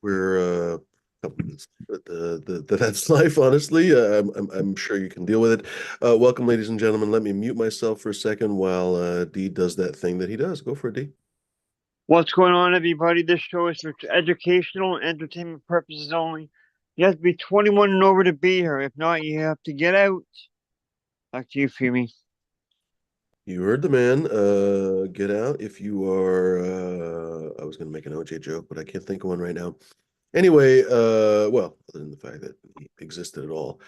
We're couple minutes, but that's life. Honestly, I'm sure you can deal with it. Welcome, ladies and gentlemen. Let me mute myself for a second while D does that thing that he does. Go for it, D. What's going on, everybody? This show is for educational and entertainment purposes only. You have to be 21 and over to be here. If not, you have to get out. Back to you, Fumi. You heard the man. Get out if you are. I was going to make an OJ joke, but I can't think of one right now. Anyway, well, other than the fact that he existed at all.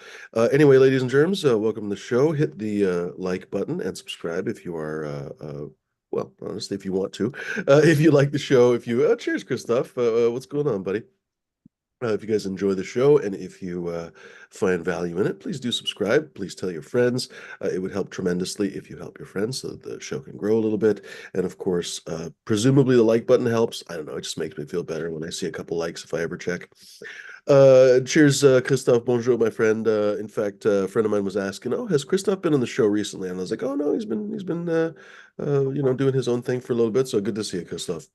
Anyway, ladies and germs, welcome to the show. Hit the like button and subscribe if you are, well, honestly, if you want to. If you like the show, if you, cheers, Christoph. What's going on, buddy? If you guys enjoy the show and if you find value in it, please do subscribe. Please tell your friends. It would help tremendously if you help your friends so that the show can grow a little bit. And of course, presumably the like button helps. I don't know. It just makes me feel better when I see a couple likes if I ever check. Cheers, Christophe. Bonjour, my friend. In fact, a friend of mine was asking, "Oh, has Christophe been on the show recently?" And I was like, "Oh no, he's been doing his own thing for a little bit. So good to see you, Christophe."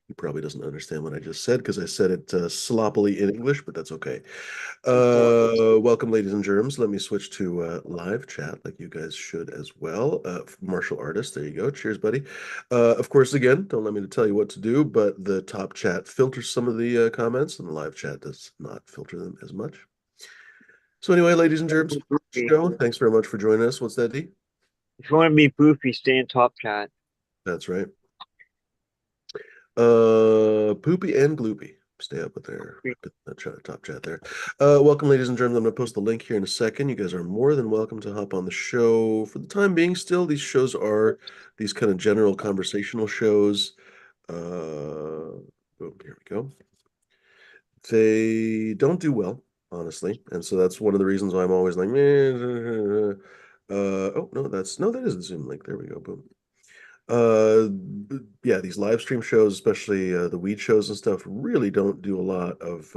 He probably doesn't understand what I just said because I said it sloppily in English, but that's okay. Welcome, ladies and germs. Let me switch to live chat, like you guys should as well. Martial artist, there you go. Cheers, buddy. Of course, again, don't let me to tell you what to do, but the top chat filters some of the comments, and the live chat does not filter them as much. So anyway, ladies and germs, Poofy. show. Thanks very much for joining us. What's that, D? If you want to be poofy, stay in top chat. That's right. Poopy and Gloopy. Stay up with their top chat there. Welcome, ladies and germs. I'm going to post the link here in a second. You guys are more than welcome to hop on the show. For the time being, still, these shows are these kind of general conversational shows. Boom, here we go. They don't do well, honestly, and so that's one of the reasons why I'm always like, meh. Oh no, that is the Zoom link. There we go. Boom. Uh, yeah, these live stream shows, especially the weed shows and stuff, really don't do a lot of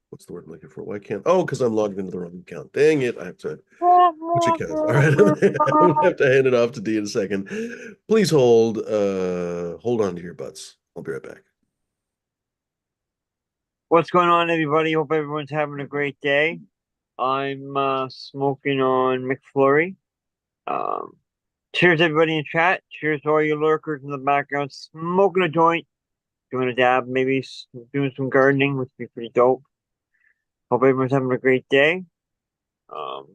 what's the word I'm looking for? Why can't? Oh, because I'm logged into the wrong account. Dang it! I have to switch accounts. All right, I'm gonna have to hand it off to D in a second. Please hold on to your butts. I'll be right back. What's going on, everybody? Hope everyone's having a great day. I'm smoking on McFlurry. Um, Cheers, everybody in chat. Cheers to all you lurkers in the background smoking a joint, doing a dab, maybe doing some gardening, which would be pretty dope. Hope everyone's having a great day. Um,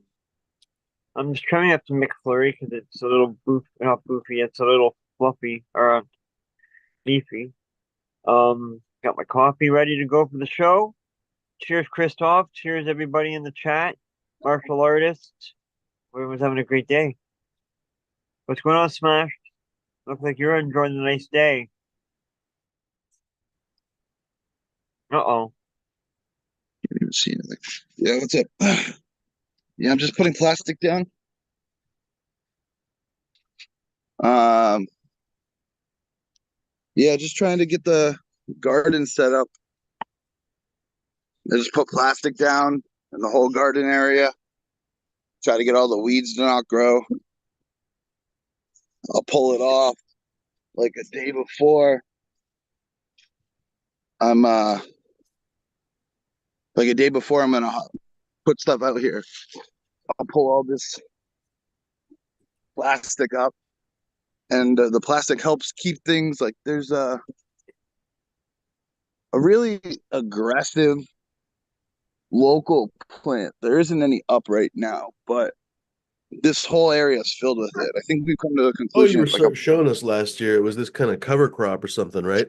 I'm just trying up some McFlurry because it's a little not boofy, it's a little fluffy or leafy. Got my coffee ready to go for the show. Cheers, Christoph. Cheers, everybody in the chat. Martial artists. Everyone's having a great day. What's going on, Smash? Looks like you're enjoying the nice day. Uh-oh. Can't even see anything. Yeah, what's up? Yeah, I'm just putting plastic down. Um, yeah, just trying to get the garden set up. I just put plastic down in the whole garden area. Try to get all the weeds to not grow. I'll pull it off like a day before. I'm like a day before I'm gonna put stuff out here. I'll pull all this plastic up, and the plastic helps keep things like there's a really aggressive local plant. There isn't any up right now, but this whole area is filled with it. I think we've come to the Oh, you conclusion were it's like a showing us last year. It was this kind of cover crop or something, right?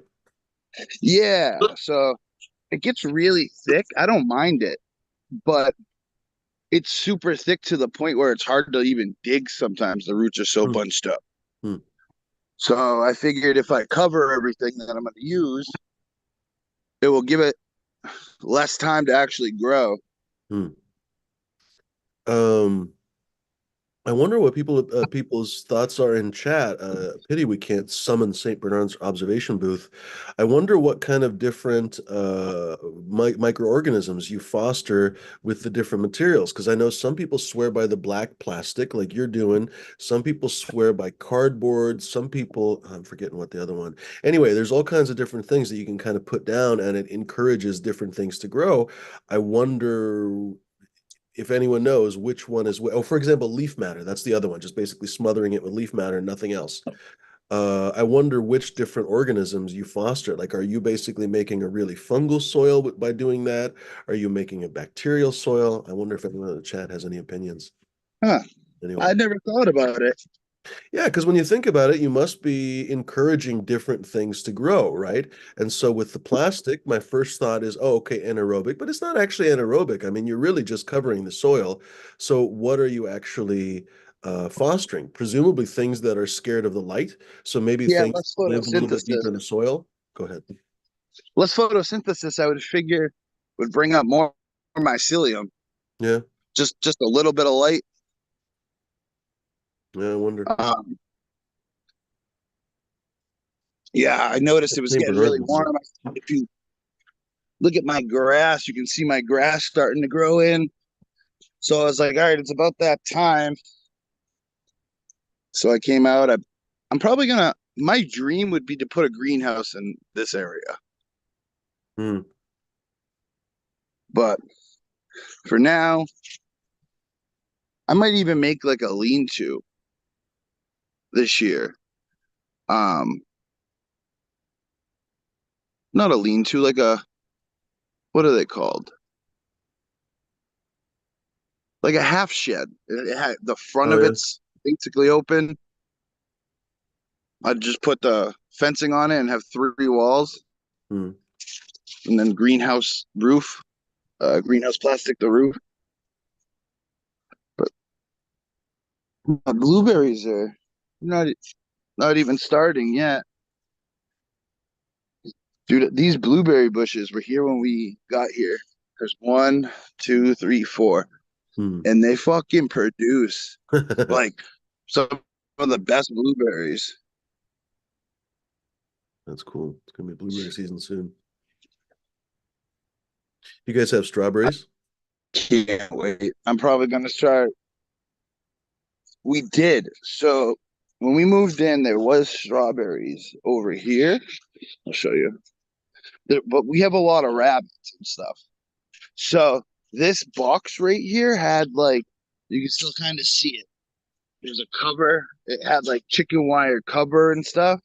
yeah. So it gets really thick. I don't mind it, but it's super thick to the point where it's hard to even dig sometimes. The roots are so Hmm. bunched up. Hmm. So I figured if I cover everything that I'm going to use, it will give it less time to actually grow. Hmm. Um, I wonder what people's thoughts are in chat. Pity we can't summon St. Bernard's observation booth. I wonder what kind of different microorganisms you foster with the different materials. Because I know some people swear by the black plastic, like you're doing. Some people swear by cardboard. Some people, I'm forgetting what the other one. Anyway, there's all kinds of different things that you can kind of put down, and it encourages different things to grow. I wonder if anyone knows which one is, oh, for example, leaf matter. That's the other one, just basically smothering it with leaf matter and nothing else. I wonder which different organisms you foster. Like, are you basically making a really fungal soil by doing that? Are you making a bacterial soil? I wonder if anyone in the chat has any opinions. Huh. I Anyone? never thought about it. Yeah, because when you think about it, you must be encouraging different things to grow, right? And so with the plastic, my first thought is, oh, okay, anaerobic, but it's not actually anaerobic. I mean, you're really just covering the soil. So what are you actually fostering? Presumably things that are scared of the light. So maybe Yeah, things less live a little bit photosynthesis. deeper in the soil. Go ahead. Less photosynthesis, I would figure, would bring up more mycelium. Yeah, Just a little bit of light. yeah, I wonder. Um, yeah, I noticed it was St. getting Bernard really would work. warm. If you look at my grass, you can see my grass starting to grow in. So I was like, all right, it's about that time. So I came out. I'm probably gonna. My dream would be to put a greenhouse in this area, Hmm. but for now, I might even make like a lean-to this year. Um, Not a lean-to, like a what are they called? Like a half shed. It had the front Oh, of yeah. it's basically open. I'd just put the fencing on it and have three walls, Hmm. and then greenhouse roof, greenhouse plastic the roof. But blueberries are not not even starting yet. Dude, these blueberry bushes were here when we got here. There's one, two, three, four, Hmm. and they fucking produce like some of the best blueberries. That's cool. It's gonna be blueberry season soon. You guys have strawberries? Can't wait. I'm probably gonna start. We did. So when we moved in, there was strawberries over here. I'll show you. But we have a lot of rabbits and stuff. So this box right here had like you can still kind of see it. There's a cover. It had like chicken wire cover and stuff.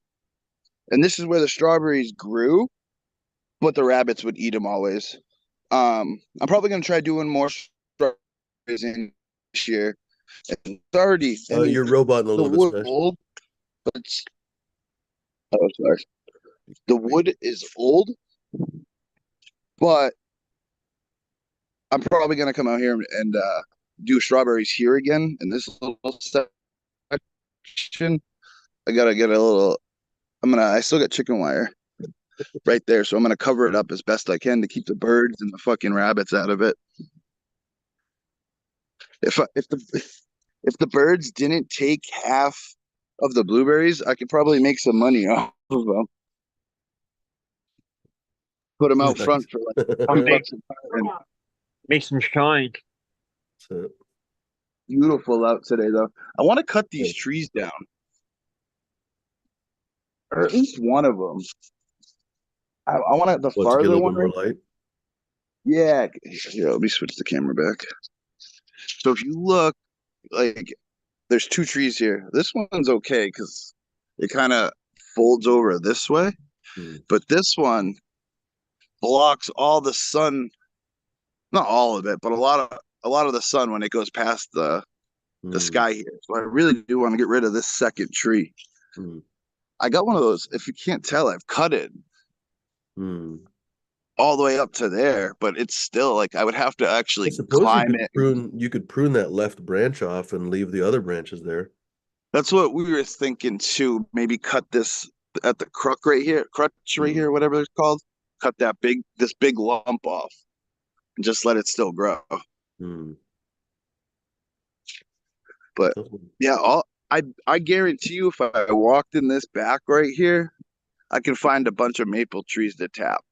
And this is where the strawberries grew, but the rabbits would eat them always. I'm probably gonna try doing more strawberries in this year. It's already, I mean, You're roboting a the little bit, wood Smash. old, but oh, sorry. The wood is old, but I'm probably gonna come out here and do strawberries here again in this little section. I gotta get a little. I still got chicken wire right there, so I'm gonna cover it up as best I can to keep the birds and the fucking rabbits out of it. If the birds didn't take half of the blueberries, I could probably make some money off of them. Put them out Nice. front for like I'll 20 bucks a carton. make some shine. So, Beautiful out today, though. I want to cut yeah. these trees down, or at least one of them. I want the What, to get a farther little one bit more right. light? Yeah, here, let me switch the camera back. So if you look, like, there's two trees here. This one's okay because it kind of folds over this way, Hmm. but this one blocks all the sun, not all of it, but a lot of the sun when it goes past the Hmm. sky here. So I really do want to get rid of this second tree. Hmm. I got one of those. If you can't tell, I've cut it Hmm. all the way up to there, but it's still like I would have to I actually suppose climb it. you could prune that left branch off and leave the other branches there. That's what we were thinking too. Maybe cut this at the crutch right Hmm. here, whatever it's called. Cut this big lump off and just let it still grow. Hmm. But yeah, I guarantee you, if I walked in this back right here, I can find a bunch of maple trees to tap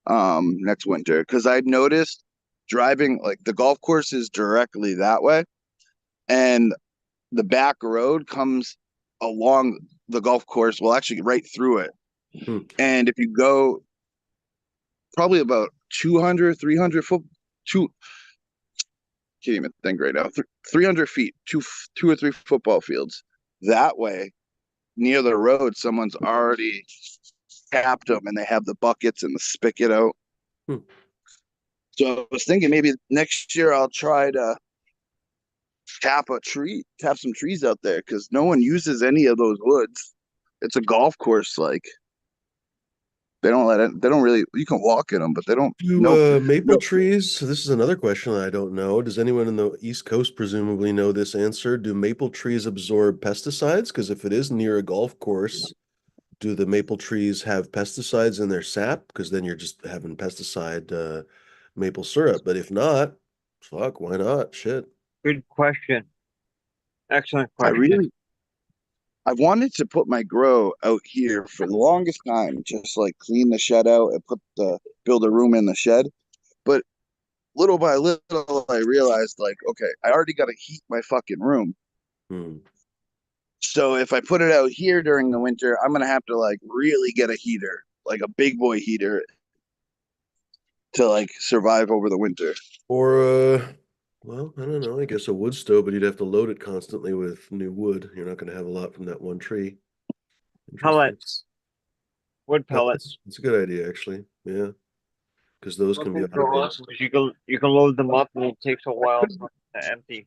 next winter. Because I noticed driving, like, the golf course is directly that way, and the back road comes along the golf course, well, actually right through it. Hmm. And if you go probably about 200, 300 foot, two, can't even think right now, 300 feet, two or three football fields that way near the road, someone's already tapped them and they have the buckets and the spigot out. Hmm. So I was thinking maybe next year I'll try to tap some trees out there, because no one uses any of those woods. It's a golf course, like they don't really, you can walk in them, but they don't. Do No, maple no. trees, so this is another question I don't know. Does anyone in the East Coast presumably know this answer? Do maple trees absorb pesticides? Because if it is near a golf course, do the maple trees have pesticides in their sap? Because then you're just having pesticide maple syrup. But if not, fuck, why not? Shit. Good question. Excellent I question. really, I wanted to put my grow out here for the longest time, just like clean the shed out and build a room in the shed. But little by little, I realized, like, okay, I already got to heat my fucking room. Hmm. So if I put it out here during the winter, I'm gonna have to like really get a heater, like a big boy heater, to like survive over the winter. Or well, I don't know. I guess a wood stove, but you'd have to load it constantly with new wood. You're not going to have a lot from that one tree. Interesting. Pellets. Wood Oh, that's pellets. that's a good idea, actually. Yeah, because those One can be thing for automated. awesome is you can load them up and it takes a while for them to empty.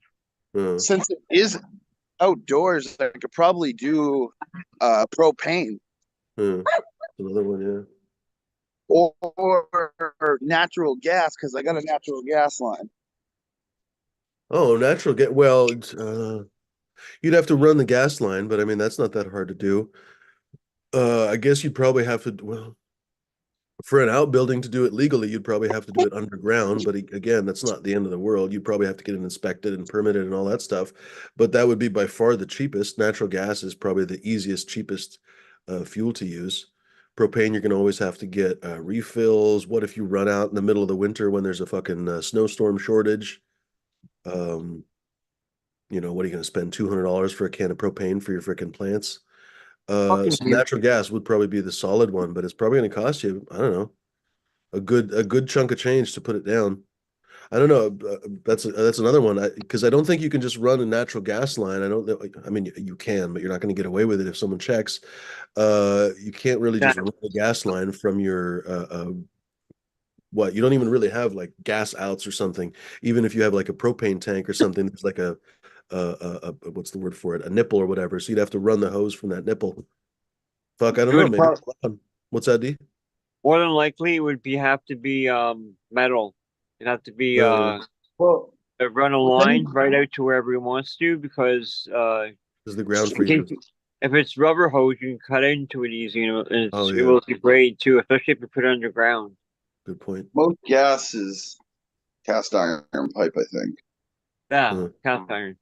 Since it is outdoors, I could probably do propane Uh, another one, yeah. or natural gas, because I got a natural gas line. Oh, natural gas. Well, you'd have to run the gas line, but I mean that's not that hard to do. I guess you'd probably have to. Well, for an outbuilding to do it legally, you'd probably have to do it underground. But again, that's not the end of the world. You'd probably have to get it inspected and permitted and all that stuff. But that would be by far the cheapest. Natural gas is probably the easiest, cheapest fuel to use. Propane, you're going to always have to get refills. What if you run out in the middle of the winter when there's a fucking snowstorm shortage? Um, what are you going to spend $200 for a can of propane for your freaking plants? Fucking So huge. natural gas would probably be the solid one, but it's probably going to cost you, I don't know, a good chunk of change to put it down. I don't know. That's another one because I don't think you can just run a natural gas line. I don't. I mean, you can, but you're not going to get away with it if someone checks. You can't really Yeah. just run a gas line from your what? You don't even really have like gas outs or something. Even if you have like a propane tank or something, there's like what's the word for it? A nipple or whatever. So you'd have to run the hose from that nipple. Fuck, I don't It know. would Maybe prob- it's allowed. What's that, D? More than likely it would be have to be metal. It'd have to be Well, run a with any line right out to wherever he wants to, because Is the ground in case freezes? if it's rubber hose you can cut into it easy, and Oh it yeah, will degrade too, especially if you put it underground. good point. most gas is cast iron pipe, I think. Yeah, Uh, cast iron,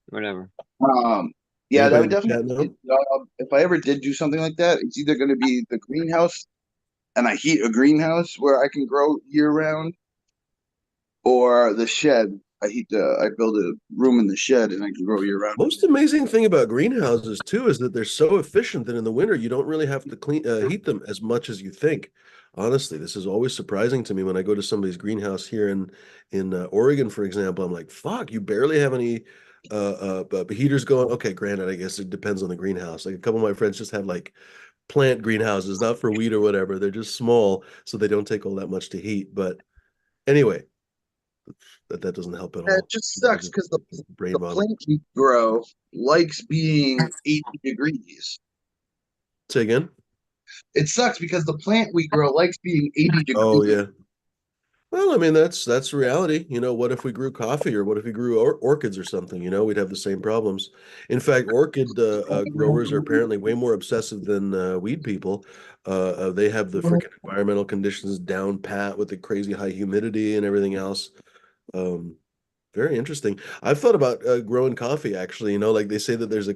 whatever. Um, yeah, that anybody would in the definitely chat know? if I ever did do something like that, it's either going to be the greenhouse, and I heat a greenhouse where I can grow year round, or the shed. I build a room in the shed and I can grow year round. Most amazing thing about greenhouses too is that they're so efficient that in the winter you don't really have to heat them as much as you think. Honestly, this is always surprising to me when I go to somebody's greenhouse here in Oregon, for example. I'm like, fuck, you barely have any heaters going. Okay, granted, I guess it depends on the greenhouse. Like a couple of my friends just have like plant greenhouses, not for wheat or whatever. They're just small, so they don't take all that much to heat. But anyway, that doesn't help at And it all. just I sucks just because brain the vomit. plant we grow likes being 80 degrees. Say again. It sucks because the plant we grow likes being 80 Oh degrees. yeah. Well, I mean that's reality. What if we grew coffee or what if we grew orchids or something? We'd have the same problems. In fact, orchid growers are apparently way more obsessive than weed people. They have the freaking environmental conditions down pat with the crazy high humidity and everything else. Um, Very interesting. I've thought about growing coffee, actually. Like they say that there's a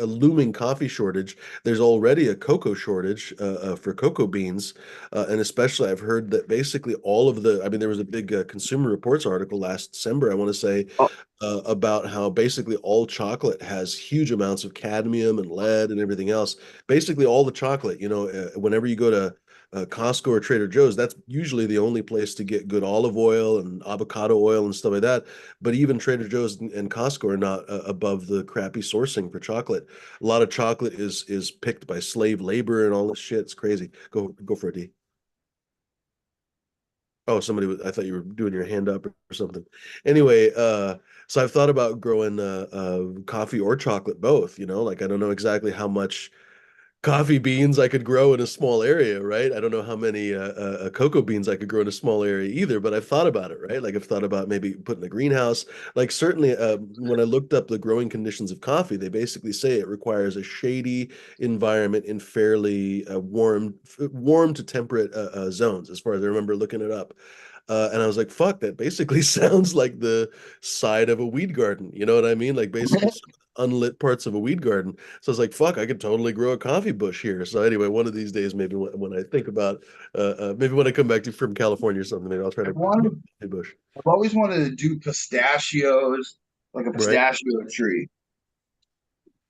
looming coffee shortage. There's already a cocoa shortage for cocoa beans. And especially, I've heard that basically all of I mean, there was a big Consumer Reports article last December, I want to say, Oh, about how basically all chocolate has huge amounts of cadmium and lead and everything else. Basically, all the chocolate, whenever you go to Costco or Trader Joe's, that's usually the only place to get good olive oil and avocado oil and stuff like that. But even Trader Joe's and Costco are not above the crappy sourcing for chocolate. A lot of chocolate is picked by slave labor and all this shit. It's crazy. Go for a D. Oh, I thought you were doing your hand up or something. Anyway, so I've thought about growing coffee or chocolate both, like I don't know exactly how much coffee beans I could grow in a small area, right? I don't know how many cocoa beans I could grow in a small area either, but I've thought about it, right? Like I've thought about maybe putting a greenhouse. Like certainly, when I looked up the growing conditions of coffee, they basically say it requires a shady environment in fairly warm to temperate zones, as far as I remember looking it up. And I was like, fuck, that basically sounds like the side of a weed garden. You know what I mean? Like basically some unlit parts of a weed garden. So I was like, fuck, I could totally grow a coffee bush here. So anyway, one of these days, maybe when I think about, maybe when I come back from California or something, maybe I'll try to I've grow a wanted, coffee bush. I've always wanted to do pistachios, like a Right. pistachio tree.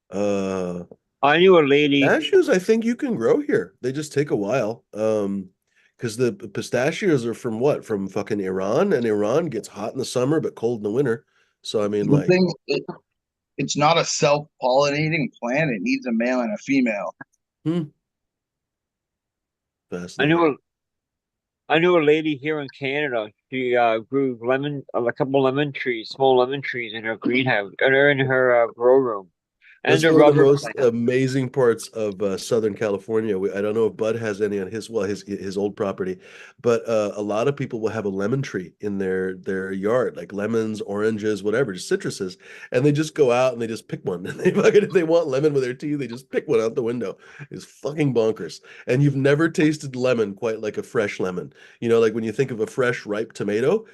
Uh, I knew a lady. Pistachios, I think you can grow here. They just take a while. Because the pistachios are from what? From fucking Iran, and Iran gets hot in the summer but cold in the winter. So I mean, The like, thing, it's not a self-pollinating plant. It needs a male and a female. hmm, I fascinating. knew a I knew a lady here in Canada. She grew a couple lemon trees, small lemon trees in her greenhouse, or in her grow room, and That's a one of the rubber most plant. amazing parts of Southern California. I don't know if Bud has any on his old property, but a lot of people will have a lemon tree in their yard, like lemons, oranges, whatever, just citruses, and they just go out and they just pick one. And they fucking if they want lemon with their tea, they just pick one out the window. It's fucking bonkers. And you've never tasted lemon quite like a fresh lemon. Like when you think of a fresh ripe tomato,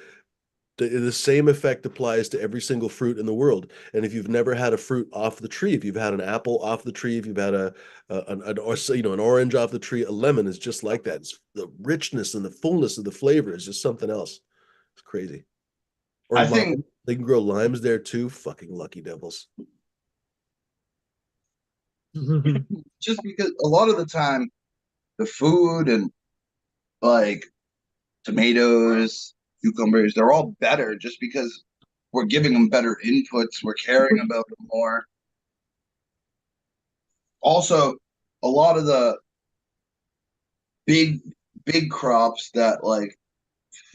the same effect applies to every single fruit in the world. And if you've never had a fruit off the tree, if you've had an apple off the tree, if you've had an orange off the tree, a lemon is just like that. It's the richness and the fullness of the flavor is just something else. It's crazy. Or I lime, think they can grow limes there too. Fucking lucky devils. just because a lot of the time the food and like tomatoes, cucumbers, they're all better just because we're giving them better inputs, we're caring about them more. Also, a lot of the big big crops that like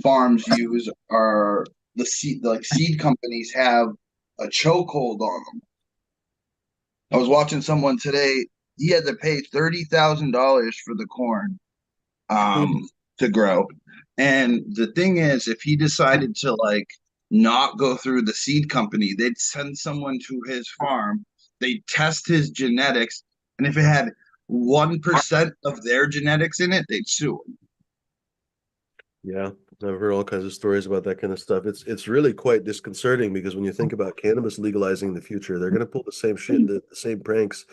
farms use are the seed companies have a chokehold on them. I was watching someone today, he had to pay $30,000 for the corn um to grow. And the thing is, if he decided to like not go through the seed company, they'd send someone to his farm, they'd test his genetics, and if it had 1% of their genetics in it, they'd sue him. Yeah, I've heard all kinds of stories about that kind of stuff. It's really quite disconcerting because when you think about cannabis legalizing in the future, they're going to pull the same shit, the same pranks.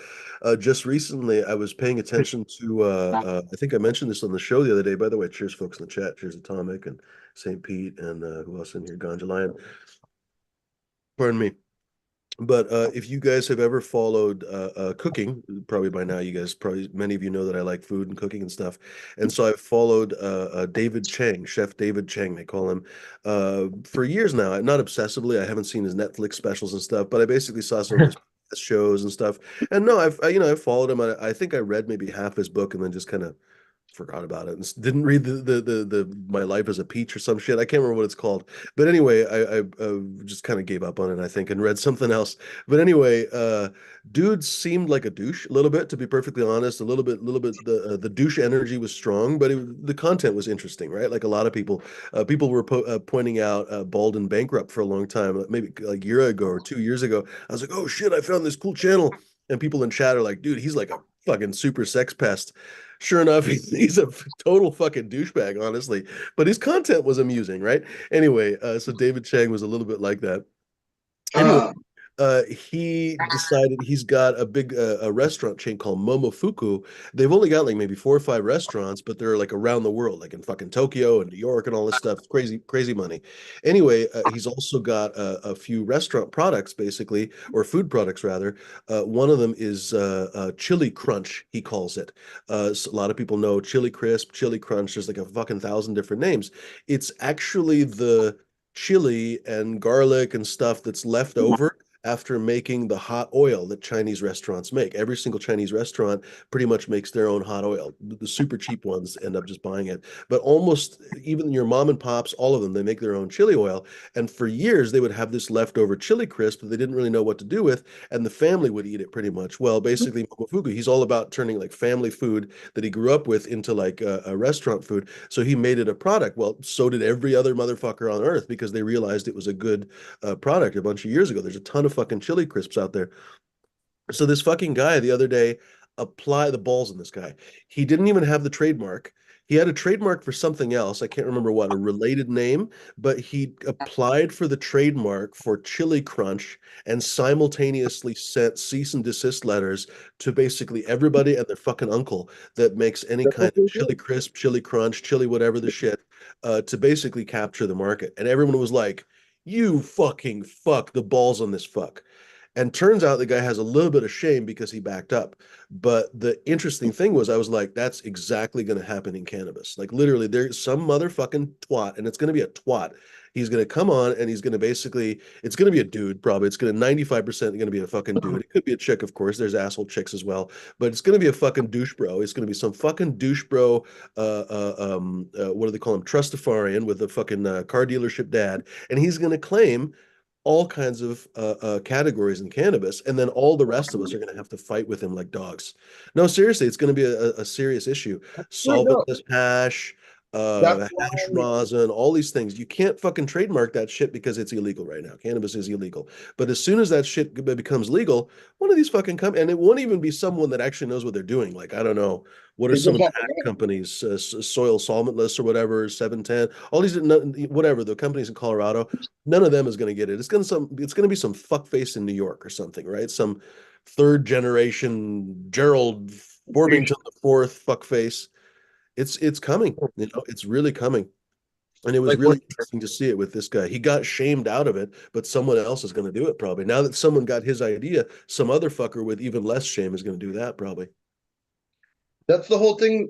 Just recently, I was paying attention to. I think I mentioned this on the show the other day. By the way, cheers, folks in the chat. Cheers, Atomic and St. Pete and who else in here? Ganja Lion. Pardon me. But if you guys have ever followed cooking, probably by now you guys probably many of you know that I like food and cooking and stuff, and so I've followed David Chang, Chef David Chang, they call him, for years now. Not obsessively, I haven't seen his Netflix specials and stuff, but I basically saw some of his shows and stuff. And no, I've followed him. I think I read maybe half his book and then just kind of forgot about it and didn't read the My Life as a Peach or some shit. I can't remember what it's called. But anyway, I just kind of gave up on it, I think, and read something else. But anyway, dude seemed like a douche a little bit, to be perfectly honest. A little bit. The douche energy was strong, but the content was interesting, right? Like a lot of people were pointing out Bald and Bankrupt for a long time, maybe like a year ago or 2 years ago. I was like, oh shit, I found this cool channel. And people in chat are like, dude, he's like a fucking super sex pest. Sure enough, he's a total fucking douchebag, honestly. But his content was amusing, right? Anyway, so David Chang was a little bit like that. Anyway, Huh. he decided he's got a big a restaurant chain called Momofuku. They've only got like maybe 4 or 5 restaurants, but they're like around the world, like in fucking Tokyo and New York and all this stuff. It's crazy, crazy money. Anyway, he's also got a few restaurant products, basically, or food products rather. One of them is Chili Crunch, he calls it. So a lot of people know Chili Crisp, Chili Crunch. There's like a fucking thousand different names. It's actually the chili and garlic and stuff that's left over after making the hot oil that Chinese restaurants make. Every single Chinese restaurant pretty much makes their own hot oil. The super cheap ones end up just buying it. But almost even your mom and pops, all of them, they make their own chili oil. And for years, they would have this leftover chili crisp that they didn't really know what to do with. And the family would eat it pretty much. Well, basically, Momofuku, he's all about turning like family food that he grew up with into like a restaurant food. So he made it a product. Well, so did every other motherfucker on earth because they realized it was a good product a bunch of years ago. There's a ton of fucking chili crisps out there. So this fucking guy the other day apply the balls on this guy. He didn't even have the trademark. He had a trademark for something else. I can't remember what, a related name, but he applied for the trademark for Chili Crunch and simultaneously sent cease and desist letters to basically everybody and their fucking uncle that makes any kind of chili crisp, chili crunch, chili whatever the shit, to basically capture the market. And everyone was like, you fucking fuck, the balls on this fuck. And turns out the guy has a little bit of shame because he backed up. But the interesting thing was, I was like, that's exactly going to happen in cannabis. Like, literally, there's some motherfucking twat, and it's going to be a twat. He's going to come on and he's going to basically, it's going to be a dude, probably. It's going to 95% going to be a fucking dude. It could be a chick, of course. There's asshole chicks as well. But it's going to be a fucking douche bro. It's going to be some fucking douche bro, what do they call him? Trustafarian with a fucking car dealership dad. And he's going to claim all kinds of categories in cannabis, and then all the rest of us are going to have to fight with him like dogs. No, seriously, it's going to be a serious issue. I know. Solventless hash, That's hash why. rosin, all these things. You can't fucking trademark that shit because it's illegal right now. Cannabis is illegal. But as soon as that shit becomes legal, one of these fucking and it won't even be someone that actually knows what they're doing. Like, I don't know, what are They some jump of the on the hash net. companies, Soil Solventless or whatever, 710, all these, whatever, the companies in Colorado, none of them is going to get it. It's going to be some fuckface in New York or something, right? Some third generation Gerald Forbington the fourth fuckface. It's coming, it's really coming. And it was Like what? really interesting to see it with this guy. He got shamed out of it, but someone else is going to do it probably. Now that someone got his idea, some other fucker with even less shame is going to do that probably. That's the whole thing.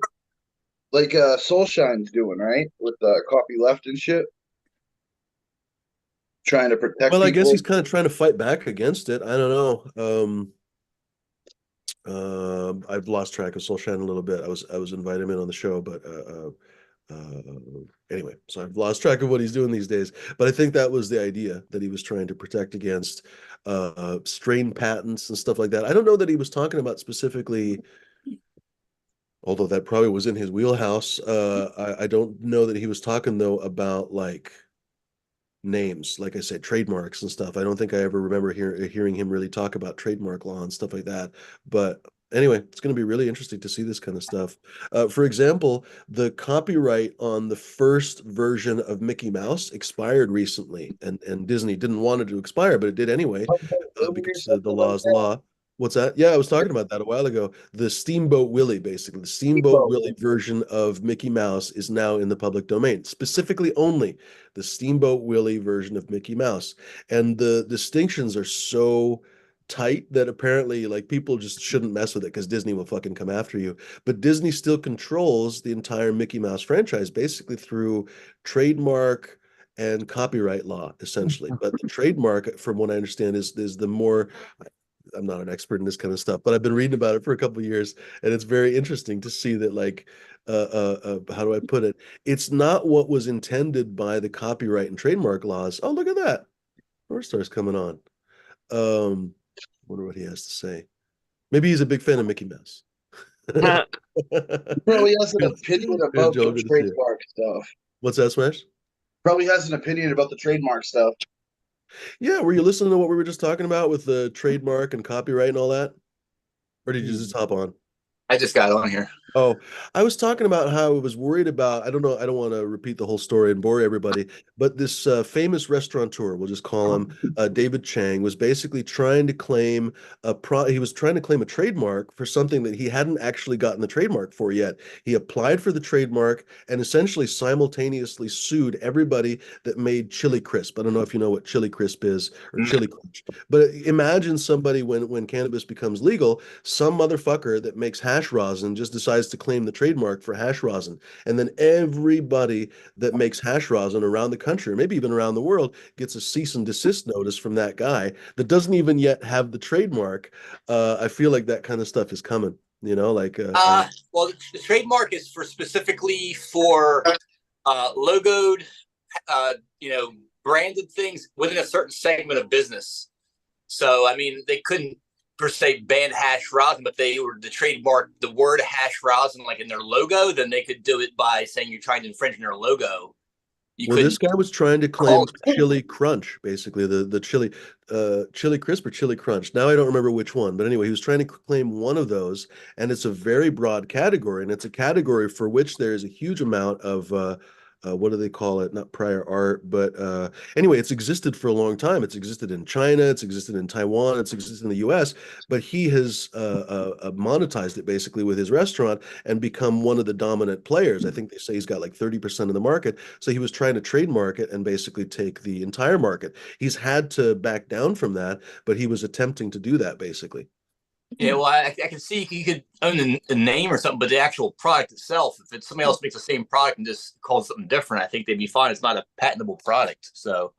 Like Soulshine's doing right with copy left and shit, trying to protect Well, I guess people. he's kind of trying to fight back against it. I don't know. I've lost track of Soulshine a little bit. I was inviting him in on the show, but anyway, so I've lost track of what he's doing these days. But I think that was the idea that he was trying to protect against strain patents and stuff like that. I don't know that he was talking about specifically, although that probably was in his wheelhouse. I don't know that he was talking though about like names, like I said, trademarks and stuff. I don't think I ever remember hearing him really talk about trademark law and stuff like that. But anyway, it's going to be really interesting to see this kind of stuff. For example, the copyright on the first version of Mickey Mouse expired recently, and Disney didn't want it to expire, but it did anyway, Earlier because the something law like is the law. What's that? Yeah, I was talking about that a while ago. The Steamboat Willie, basically, the Steamboat Willie that. version of Mickey Mouse is now in the public domain, specifically only the Steamboat Willie version of Mickey Mouse. And the distinctions are so tight that apparently like people just shouldn't mess with it because Disney will fucking come after you. But Disney still controls the entire Mickey Mouse franchise basically through trademark and copyright law, essentially. But the trademark, from what I understand, is the more, I'm not an expert in this kind of stuff, but I've been reading about it for a couple of years, and it's very interesting to see that, like, how do I put it? It's not what was intended by the copyright and trademark laws. Oh, look at that. North Star's coming on. Wonder what he has to say. Maybe he's a big fan of Mickey Mouse. Probably has an Feels opinion feels about the jolted to see it. trademark stuff. What's that, Smash? Probably has an opinion about the trademark stuff. Yeah, were you listening to what we were just talking about with the trademark and copyright and all that? Or did you just hop on? I just got on here. Oh, I was talking about how I was worried about, I don't know, I don't want to repeat the whole story and bore everybody, but this famous restaurateur, we'll just call him David Chang, was basically trying to claim he was trying to claim a trademark for something that he hadn't actually gotten the trademark for yet. He applied for the trademark and essentially simultaneously sued everybody that made chili crisp. I don't know if you know what chili crisp is or No. chili crunch, but imagine somebody when cannabis becomes legal, some motherfucker that makes hash rosin just decides to claim the trademark for hash rosin. And then everybody that makes hash rosin around the country, or maybe even around the world, gets a cease and desist notice from that guy that doesn't even yet have the trademark. I feel like that kind of stuff is coming, you know, like, Well, the trademark is for specifically for logoed, branded things within a certain segment of business. So, I mean, they couldn't per se ban hash rosin, but they were to trademark the word hash rosin like in their logo, then they could do it by saying you're trying to infringe on their logo. You well, this couldn't guy was trying to call claim it. chili crunch, basically the chili crisp or chili crunch. Now I don't remember which one, but anyway, he was trying to claim one of those, and it's a very broad category, and it's a category for which there is a huge amount of what do they call it? Not prior art, but anyway, it's existed for a long time. It's existed in China, it's existed in Taiwan, it's existed in the U.S., but he has monetized it basically with his restaurant and become one of the dominant players. I think they say he's got like 30% of the market. So he was trying to trademark it and basically take the entire market. He's had to back down from that, but he was attempting to do that basically. Yeah, well, I can see you could own the name or something, but the actual product itself, if it's somebody else makes the same product and just calls it something different, I think they'd be fine. It's not a patentable product. So,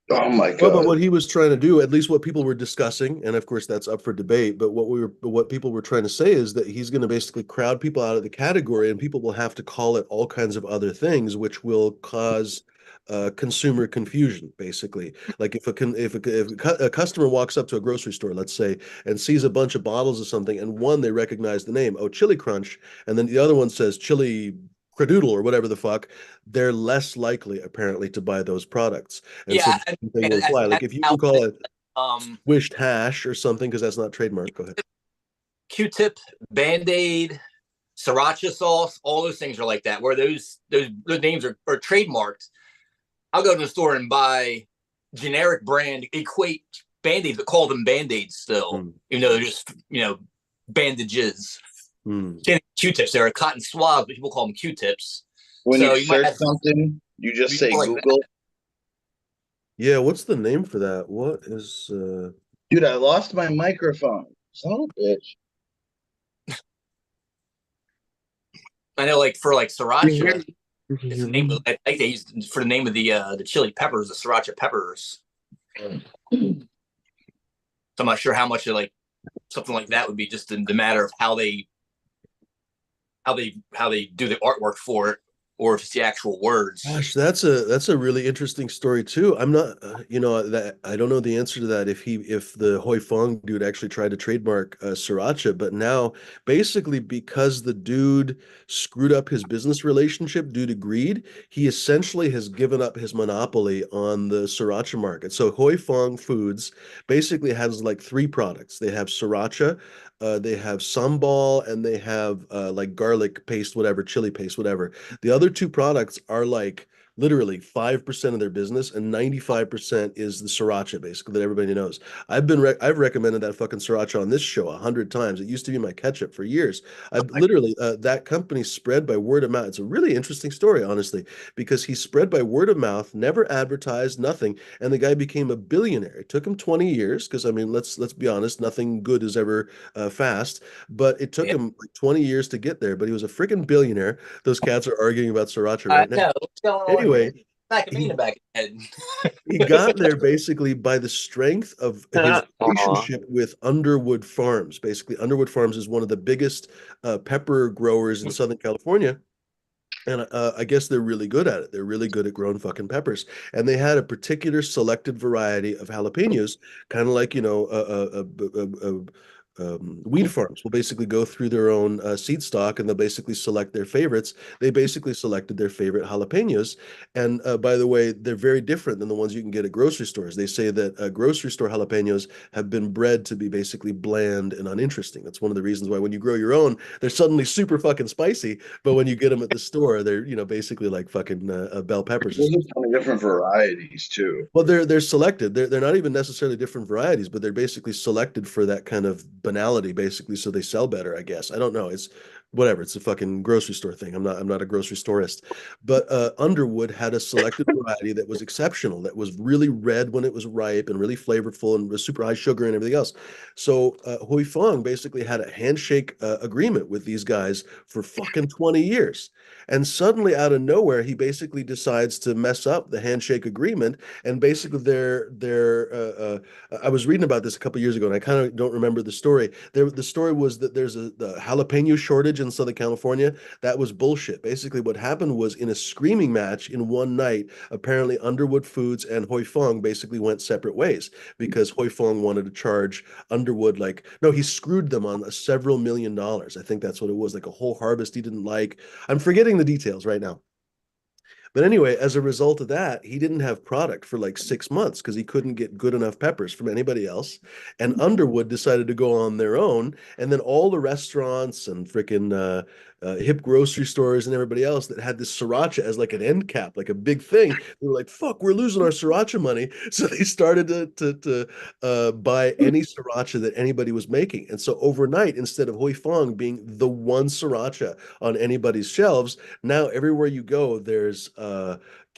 Oh my Well, but God. what he was trying to do, at least what people were discussing, and of course that's up for debate, but what people were trying to say is that he's going to basically crowd people out of the category, and people will have to call it all kinds of other things, which will cause consumer confusion, basically. Like if a customer walks up to a grocery store, let's say, and sees a bunch of bottles of something, and one they recognize the name, oh, Chili Crunch, and then the other one says Chili Cradoodle or whatever the fuck, they're less likely apparently to buy those products. And so yeah, the same thing and will apply. Like that's if you how can call it um, swished hash or something, because that's not trademark. Go ahead. Q-tip, Band-Aid, Sriracha sauce, all those things are like that, where those names are trademarked. I'll go to the store and buy generic brand equate Band-Aids, but call them Band-Aids still, Hmm. even though they're just, bandages. Hmm. Q-tips, they're cotton swabs, but people call them Q-tips. When So you you might search have something, you just say more like that. Google. Yeah, what's the name for that? What is Dude, I lost my microphone. Son of a bitch. I know, like for like Sriracha, it's the name of Mhm. I think they used for the name of the chili peppers, the Sriracha peppers. So I'm not sure how much like something like that would be just the matter of how they do the artwork for it, or if it's the actual words. Gosh, that's a really interesting story too. I'm not, that I don't know the answer to that if the Hoi Fong dude actually tried to trademark Sriracha, but now basically because the dude screwed up his business relationship due to greed, he essentially has given up his monopoly on the Sriracha market. So Hoi Fong Foods basically has like three products. They have Sriracha, they have sambal, and they have like garlic paste, whatever, chili paste, whatever. The other two products are like literally 5% of their business, and 95% is the sriracha, basically, that everybody knows. I've recommended that fucking sriracha on this show 100 times. It used to be my ketchup for years. I've literally that company spread by word of mouth. It's a really interesting story, honestly, because he spread by word of mouth, never advertised, nothing, and the guy became a billionaire. It took him 20 years because I mean, let's be honest, nothing good is ever fast, but it took Yeah, him like 20 years to get there. But he was a freaking billionaire. Those cats are arguing about sriracha I right now. know what's going on here. Anyway, Back of me in he the back of the head. he got there basically by the strength of his Aw. relationship with Underwood Farms. Basically, Underwood Farms is one of the biggest pepper growers in Southern California. And I guess they're really good at it. They're really good at growing fucking peppers. And they had a particular selected variety of jalapenos, kind of like, weed farms will basically go through their own seed stock, and they'll basically select their favorites. They basically selected their favorite jalapenos. And by the way, they're very different than the ones you can get at grocery stores. They say that grocery store jalapenos have been bred to be basically bland and uninteresting. That's one of the reasons why when you grow your own, they're suddenly super fucking spicy. But when you get them at the store, they're, basically like fucking bell peppers. There's a ton of different varieties too. Well, they're selected. They're not even necessarily different varieties, but they're basically selected for that kind of banality, basically, so they sell better, I guess. I don't know. It's whatever. It's a fucking grocery store thing. I'm not a grocery storist. But Underwood had a selected variety that was exceptional, that was really red when it was ripe and really flavorful and was super high sugar and everything else. So Hui Fong basically had a handshake agreement with these guys for fucking 20 years. And suddenly, out of nowhere, he basically decides to mess up the handshake agreement, and basically I was reading about this a couple years ago, and I kind of don't remember the story. The story was that there's the jalapeno shortage in Southern California. That was bullshit. Basically, what happened was, in a screaming match in one night, apparently Underwood Foods and Hoi Fong basically went separate ways, because Hoi Fong wanted to charge Underwood, like, no, he screwed them on several $1 million. I think that's what it was, like a whole harvest he didn't like. I'm forgetting the details right now. But anyway, as a result of that, he didn't have product for like 6 months because he couldn't get good enough peppers from anybody else. And Underwood decided to go on their own. And then all the restaurants and freaking hip grocery stores and everybody else that had this Sriracha as like an end cap, like a big thing, they were like, fuck, we're losing our Sriracha money. So they started to buy any Sriracha that anybody was making. And so overnight, instead of Hoi Fong being the one Sriracha on anybody's shelves, now everywhere you go, there's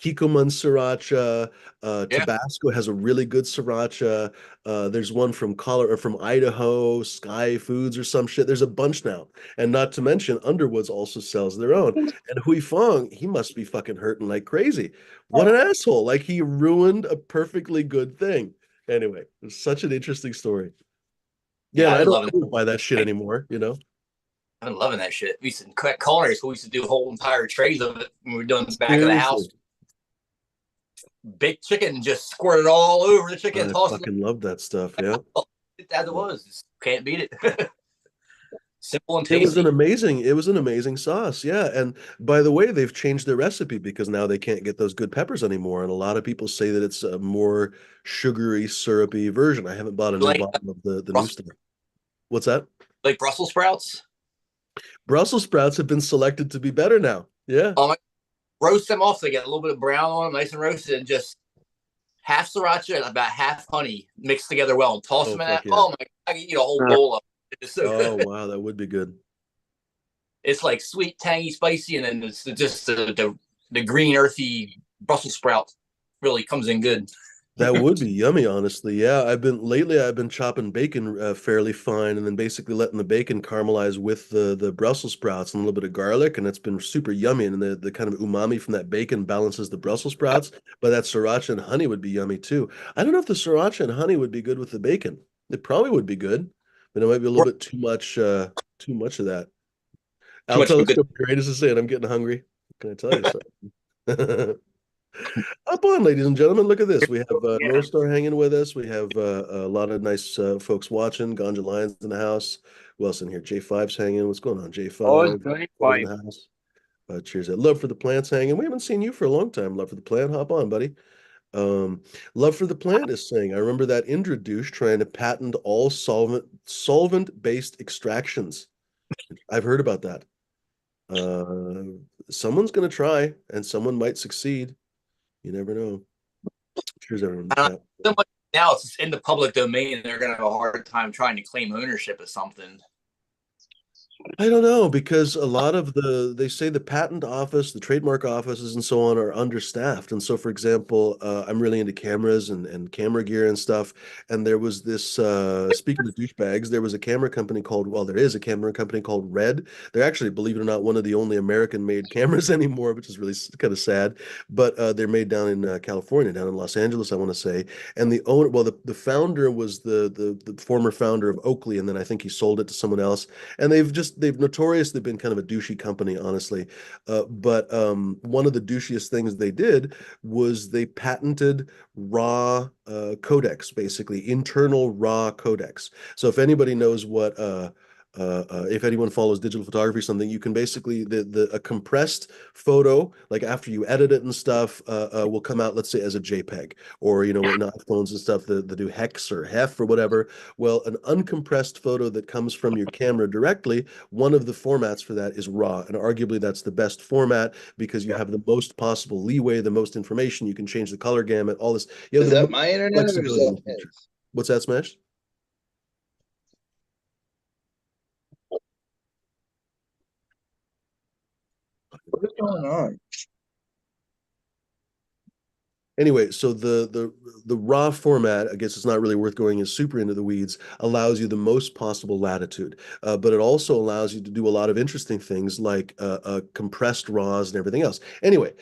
Kikkoman sriracha. Yeah. Tabasco has a really good sriracha. There's one from Colorado, from Idaho, Sky Foods or some shit. There's a bunch now, and not to mention Underwoods also sells their own. And Hui Fong, he must be fucking hurting like crazy. What an asshole! Like, he ruined a perfectly good thing. Anyway, it's such an interesting story. Yeah, Yeah, and I've I been don't, loving I don't buy that shit anymore. I've been loving that shit. We used to cut culinary school. We used to do whole entire trays of it when we were doing this back of the house. Seriously. Baked chicken and just squirt it all over the chicken, I toss it fucking love that stuff. Yeah. as it was. Just can't beat it. Simple and It was tasty. an amazing sauce. Yeah. And by the way, they've changed their recipe because now they can't get those good peppers anymore. And a lot of people say that it's a more sugary, syrupy version. I haven't bought a new Like bottle of the new Brussels, stuff. What's that? like Brussels sprouts. Brussels sprouts have been selected to be better now. Yeah. Roast them off. So they get a little bit of brown on them, nice and roasted, and just half sriracha and about half honey mixed together well, and toss them in that. Fuck yeah. Oh my God, I can eat a whole bowl of it. It's so Oh, good. wow. That would be good. It's like sweet, tangy, spicy, and then it's just the green, earthy Brussels sprout really comes in good. That would be yummy, honestly. Yeah, I've been chopping bacon fairly fine, and then basically letting the bacon caramelize with the Brussels sprouts and a little bit of garlic, and it's been super yummy. And the kind of umami from that bacon balances the Brussels sprouts, but that sriracha and honey would be yummy too. I don't know if the sriracha and honey would be good with the bacon. It probably would be good, but it might be a little bit too much of that. Too much of a good. Telescope greatest is saying I'm getting hungry. Can I tell you something? Up on, ladies and gentlemen, look at this. We have Yeah. North Star hanging with us. We have a lot of nice folks watching. Ganja Lions in the house. Who else in here? J5's hanging. What's going on, J5? Always good In fight. the house. Cheers. Love for the Plant's hanging. We haven't seen you for a long time. Love for the Plant. Hop on, buddy. Love for the Plant is saying, I remember that Indra douche trying to patent all solvent-based extractions. I've heard about that. Someone's going to try, and someone might succeed. You never know. Cheers, everyone. So much now it's in the public domain, and they're going to have a hard time trying to claim ownership of something. I don't know, because a lot of they say the patent office, the trademark offices and so on are understaffed. And so, for example, I'm really into cameras and camera gear and stuff. And there was this, speaking of douchebags, there was a camera company called, well, there is a camera company called Red. They're actually, believe it or not, one of the only American-made cameras anymore, which is really kind of sad. But they're made down in California, down in Los Angeles, I want to say. And the owner, well, the founder was the former founder of Oakley, and then I think he sold it to someone else. And they've just they've notoriously been kind of a douchey company, honestly. But one of the douchiest things they did was they patented raw codecs, basically internal raw codecs. So if anybody knows what if anyone follows digital photography or something, you can basically a compressed photo, like after you edit it and stuff, will come out, let's say, as a JPEG, or in iPhones and stuff that do hex or hef or whatever. Well, an uncompressed photo that comes from your camera directly, one of the formats for that is RAW, and arguably that's the best format because you have the most possible leeway, the most information. You can change the color gamut, all this. You have Is the that most my internet or is flexibility in that the future. his? What's that, Smash? What is going on? Anyway, so the raw format, I guess it's not really worth going as super into the weeds, allows you the most possible latitude, but it also allows you to do a lot of interesting things like compressed raws and everything else. Anyway,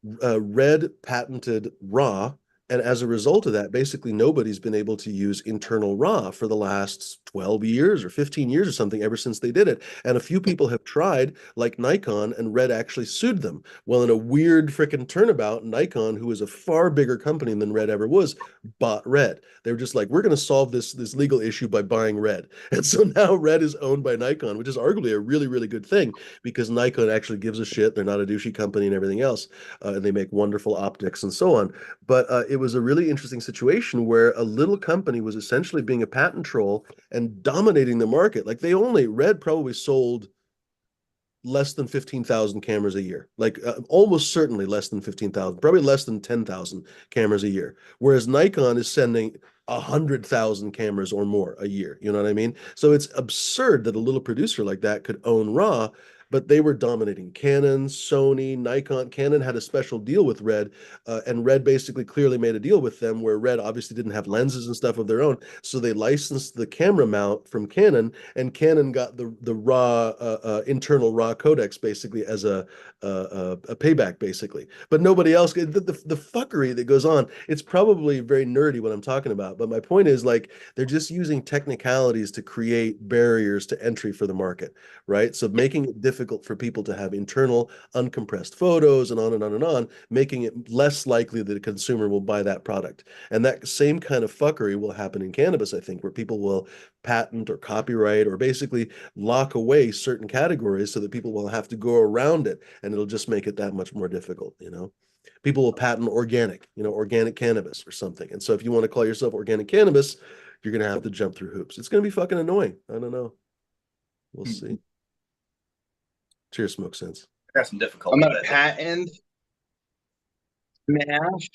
Red patented RAW, and as a result of that, basically nobody's been able to use internal RAW for the last 12 years or 15 years or something ever since they did it. And a few people have tried, like Nikon, and Red actually sued them. Well, in a weird freaking turnabout, Nikon, who is a far bigger company than Red ever was, bought Red. They were just like, we're going to solve this legal issue by buying Red. And so now Red is owned by Nikon, which is arguably a really, really good thing because Nikon actually gives a shit. They're not a douchey company and everything else. And they make wonderful optics and so on. But it was a really interesting situation where a little company was essentially being a patent troll and dominating the market. Like Red probably sold less than 15,000 cameras a year, like almost certainly less than 15,000, probably less than 10,000 cameras a year. Whereas Nikon is sending 100,000 cameras or more a year. You know what I mean? So it's absurd that a little producer like that could own RAW, but they were dominating Canon, Sony, Nikon. Canon had a special deal with Red, and Red basically clearly made a deal with them where Red obviously didn't have lenses and stuff of their own. So they licensed the camera mount from Canon, and Canon got the raw internal raw codecs basically as a payback basically. But nobody else. The fuckery that goes on. It's probably very nerdy what I'm talking about, but my point is like they're just using technicalities to create barriers to entry for the market, right? So making it difficult for people to have internal uncompressed photos and on and on and on, making it less likely that a consumer will buy that product. And that same kind of fuckery will happen in cannabis, I think, where people will patent or copyright or basically lock away certain categories so that people will have to go around it, and it'll just make it that much more difficult. People will patent organic cannabis or something. And so if you want to call yourself organic cannabis, you're going to have to jump through hoops. It's going to be fucking annoying. I don't know. We'll see. Cheers, Smoke Sense. Got some difficulty I'm gonna with it. patent smash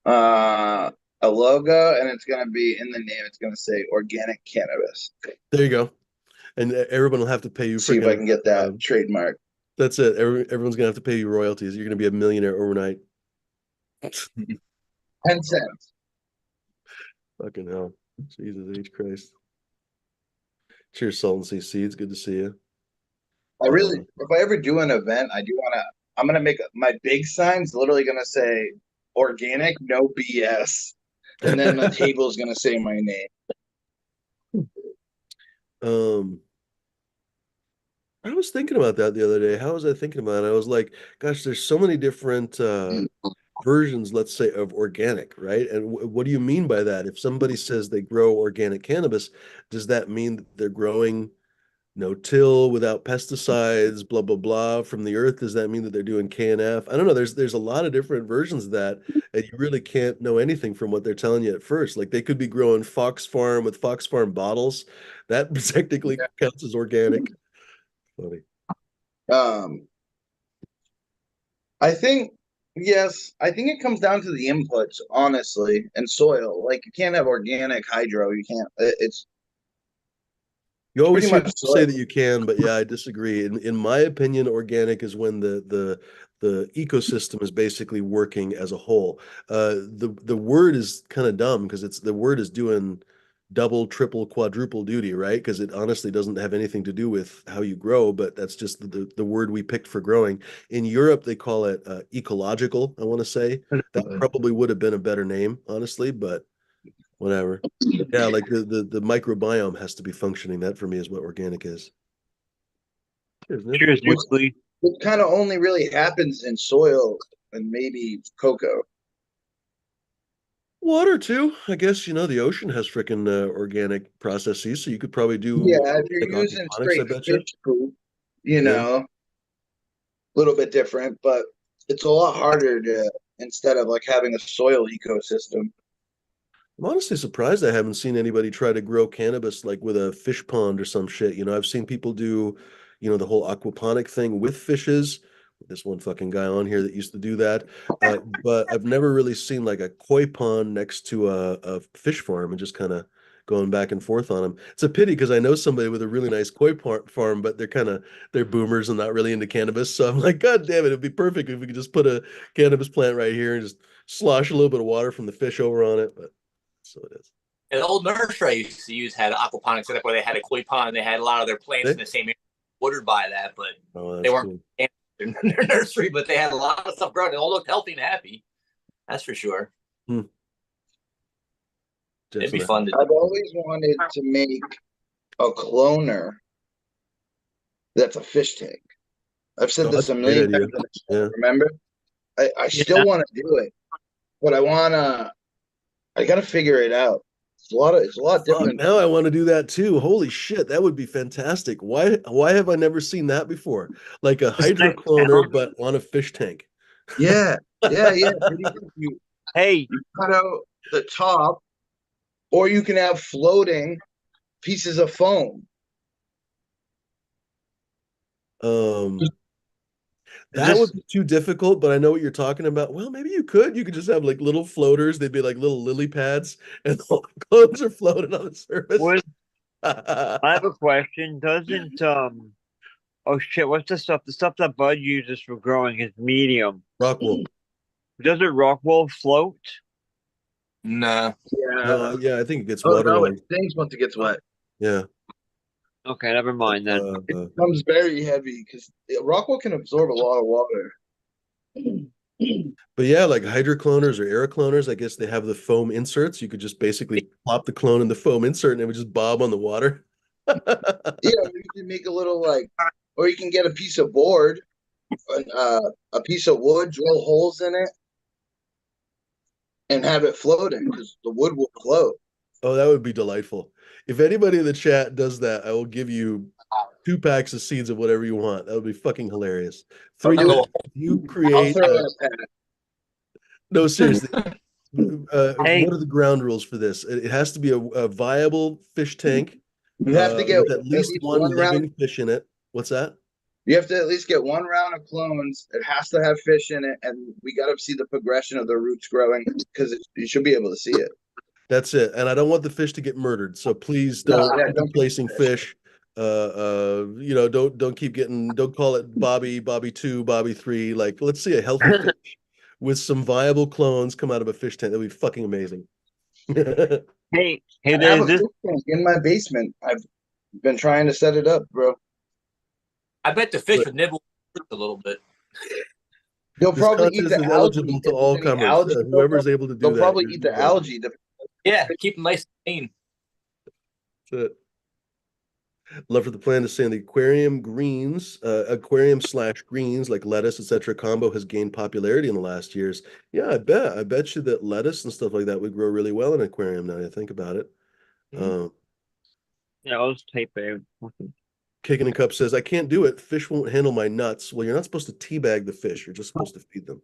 a logo, and it's gonna be in the name. It's gonna say organic cannabis. There you go. And everyone will have to pay you See if I freaking. can get that trademark. That's it. Everyone's gonna have to pay you royalties. You're gonna be a millionaire overnight. 10 cents. Fucking hell. Jesus H. Christ. Cheers, Salt and Sea Seeds. Good to see you. If I ever do an event, I'm gonna make my big signs literally gonna say organic, no BS, and then the table is gonna say my name. I was thinking about that the other day. How was I thinking about it? I was like, gosh, there's so many different versions, let's say, of organic, right? And what do you mean by that? If somebody says they grow organic cannabis, does that mean that they're growing no-till without pesticides, blah blah blah, from the earth? Does that mean that they're doing KNF? I don't know. There's a lot of different versions of that, and you really can't know anything from what they're telling you at first. Like they could be growing Fox Farm with Fox Farm bottles. That technically counts as organic. Funny. Um, I think yes, I think it comes down to the inputs, honestly, and soil. Like you can't have organic hydro. You can't. It's You always pretty hear much people say soil. that you can, but yeah, I disagree. In my opinion, organic is when the ecosystem is basically working as a whole. The word is kind of dumb because the word is doing double, triple, quadruple duty, right? Because it honestly doesn't have anything to do with how you grow, but that's just the word we picked for growing. In Europe, they call it ecological, I want to say. That probably would have been a better name, honestly, but whatever. Yeah, like the microbiome has to be functioning. That for me is what organic is. Cheers, Nick. Cheers, Which- Euclid. It kind of only really happens in soil and maybe cocoa. Water too. I guess the ocean has freaking organic processes, so you could probably do Yeah, if you're like using aquaponics. I straight bet you. fish poop, you Yeah. know, a little bit different, but it's a lot harder to instead of like having a soil ecosystem. I'm honestly surprised I haven't seen anybody try to grow cannabis like with a fish pond or some shit. I've seen people do, the whole aquaponic thing with fishes. This one fucking guy on here that used to do that. But I've never really seen like a koi pond next to a fish farm and just kind of going back and forth on them. It's a pity because I know somebody with a really nice farm, but they're boomers and not really into cannabis. So I'm like, God damn it, it'd be perfect if we could just put a cannabis plant right here and just slosh a little bit of water from the fish over on it. But so it is. An old nursery I used to use had aquaponics setup where they had a koi pond. They had a lot of their plants in the same area, watered by that, but they weren't Cool. in their nursery. But they had a lot of stuff growing. They all looked healthy and happy. That's for sure. It'd be fun to do. I've always wanted to make a cloner that's a fish tank. I've said this That's a a great million idea. times in the Yeah. show, remember? I still want to do it, but I gotta figure it out. It's a lot Fuck, different. now I want to do that too. Holy shit, that would be fantastic. Why have I never seen that before? Like a hydrocloner, but on a fish tank. Yeah. Pretty much. Hey, You cut out the top, or you can have floating pieces of foam. That would be too difficult, but I know what you're talking about. Well, maybe you could. You could just have like little floaters. They'd be like little lily pads, and all the clothes are floating on the surface. I have a question. Doesn't oh shit, what's the stuff? The stuff that Bud uses for growing his medium. Rockwool. Doesn't Rockwool float? Nah. Yeah, I think it gets Oh no, waterlogged. it stings once it gets wet. Yeah. Okay, never mind then. It becomes very heavy because Rockwell can absorb a lot of water. But yeah, like hydrocloners or aerocloners, I guess they have the foam inserts. You could just basically plop the clone in the foam insert and it would just bob on the water. Yeah, you can make a little or you can get a piece of board, a piece of wood, drill holes in it, and have it floating because the wood will float. Oh, that would be delightful. If anybody in the chat does that, I will give you 2 packs of seeds of whatever you want. That would be fucking hilarious. 3 you I'll create throw in a pen. No, seriously. Hey. What are the ground rules for this? It has to be a viable fish tank You have to get with at least one living round. fish in it. What's that? You have to at least get 1 round of clones. It has to have fish in it, and we got to see the progression of the roots growing because you should be able to see it. That's it. And I don't want the fish to get murdered. So please don't keep placing fish. Don't call it Bobby 2, Bobby 3. Like, let's see a healthy fish with some viable clones come out of a fish tank. That'd be fucking amazing. Hey, I have a fish tank in my basement. I've been trying to set it up, bro. I bet the fish would nibble a little bit. They'll This probably eat contest the is algae. eligible to all comers. Whoever's able to do They'll that. probably eat the algae. Yeah, keep them nice and clean. That's it. Love for the plan to say in the aquarium /greens like lettuce, etc. combo has gained popularity in the last years. Yeah, I bet you that lettuce and stuff like that would grow really well in an aquarium now you think about it. Yeah, I'll just type it. Kicking and Cup says, I can't do it. Fish won't handle my nuts. Well, you're not supposed to teabag the fish. You're just supposed to feed them.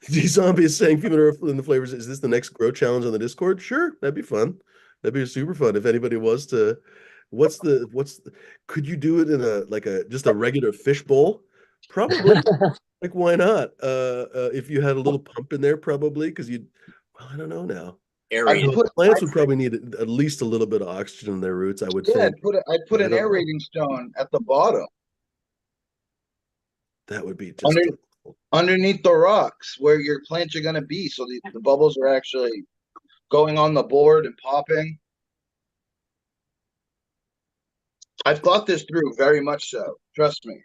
Zombie is saying people in the flavors. Is this the next grow challenge on the Discord? Sure, that'd be fun. That'd be super fun if anybody was to. Could you do it in just a regular fish bowl? Probably. Like why not? If you had a little pump in there, probably because I don't know now. Plants would probably need at least a little bit of oxygen in their roots, I would think. I'd put an aerating stone at the bottom. That would be just underneath the rocks where your plants are going to be, so the bubbles are actually going on the board and popping. I've thought this through very much so. Trust me.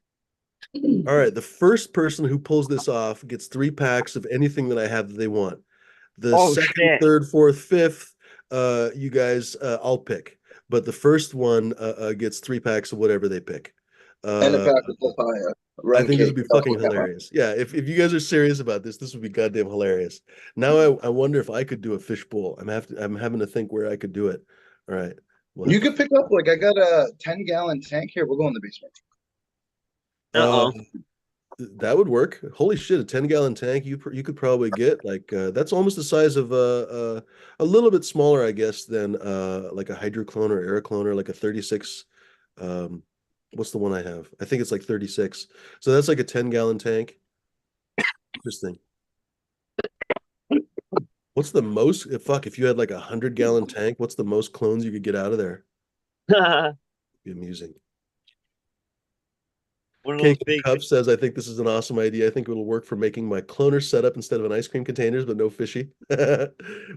All right, the first person who pulls this off gets 3 packs of anything that I have that they want. The Oh, second, shit. third, fourth, fifth, you guys, I'll pick. But the first one gets 3 packs of whatever they pick. And a Uh, pack of papaya. I Rum think this would cake. be fucking hilarious. Yeah, if you guys are serious about this, this would be goddamn hilarious. Now I wonder if I could do a fish bowl. I'm having to think where I could do it. All right. We'll You have to could pick up, like, I got a 10-gallon tank here. We'll go in the basement. uh Uh-oh. that would work. Holy shit, a 10-gallon tank you could probably get like that's almost the size of a little bit smaller, I guess, than like a hydroclone or aeroclone, like a 36 um what's the one I have? I think it's like 36. So that's like a 10-gallon tank. Interesting. What's the most fuck if you had like a 100-gallon tank, what's the most clones you could get out of there? Be amusing. One of those Cake and big. Cup says, I think this is an awesome idea. I think it'll work for making my cloner setup instead of an ice cream containers, but no fishy. Well,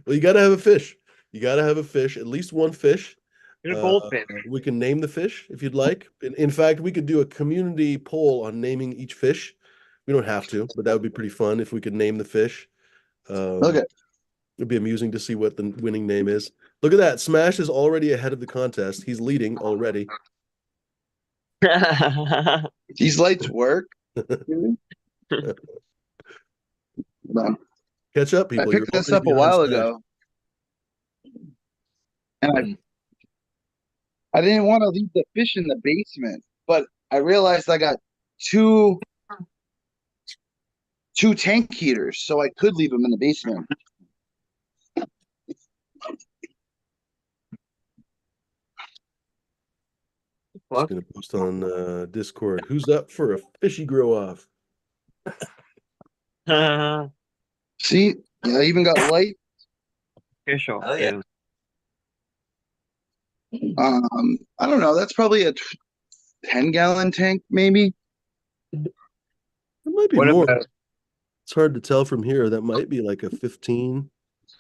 you got to have a fish. You got to have a fish, at least one fish. Get a goldfish. We can name the fish if you'd like. In fact, we could do a community poll on naming each fish. We don't have to, but that would be pretty fun if we could name the fish. Okay. It'd be amusing to see what the winning name is. Look at that. Smash is already ahead of the contest. He's leading already. These lights work. No. Catch up, I people. You're picked this already up a behind while Smash. ago. And I didn't want to leave the fish in the basement, but I realized I got two tank heaters, so I could leave them in the basement. Just gonna post on Discord. Who's up for a fishy grow off? See, I even got light. Fish off. Oh, yeah. I don't know. That's probably a 10-gallon tank, maybe. It might be What more. about It's hard to tell from here. That might be like a 15.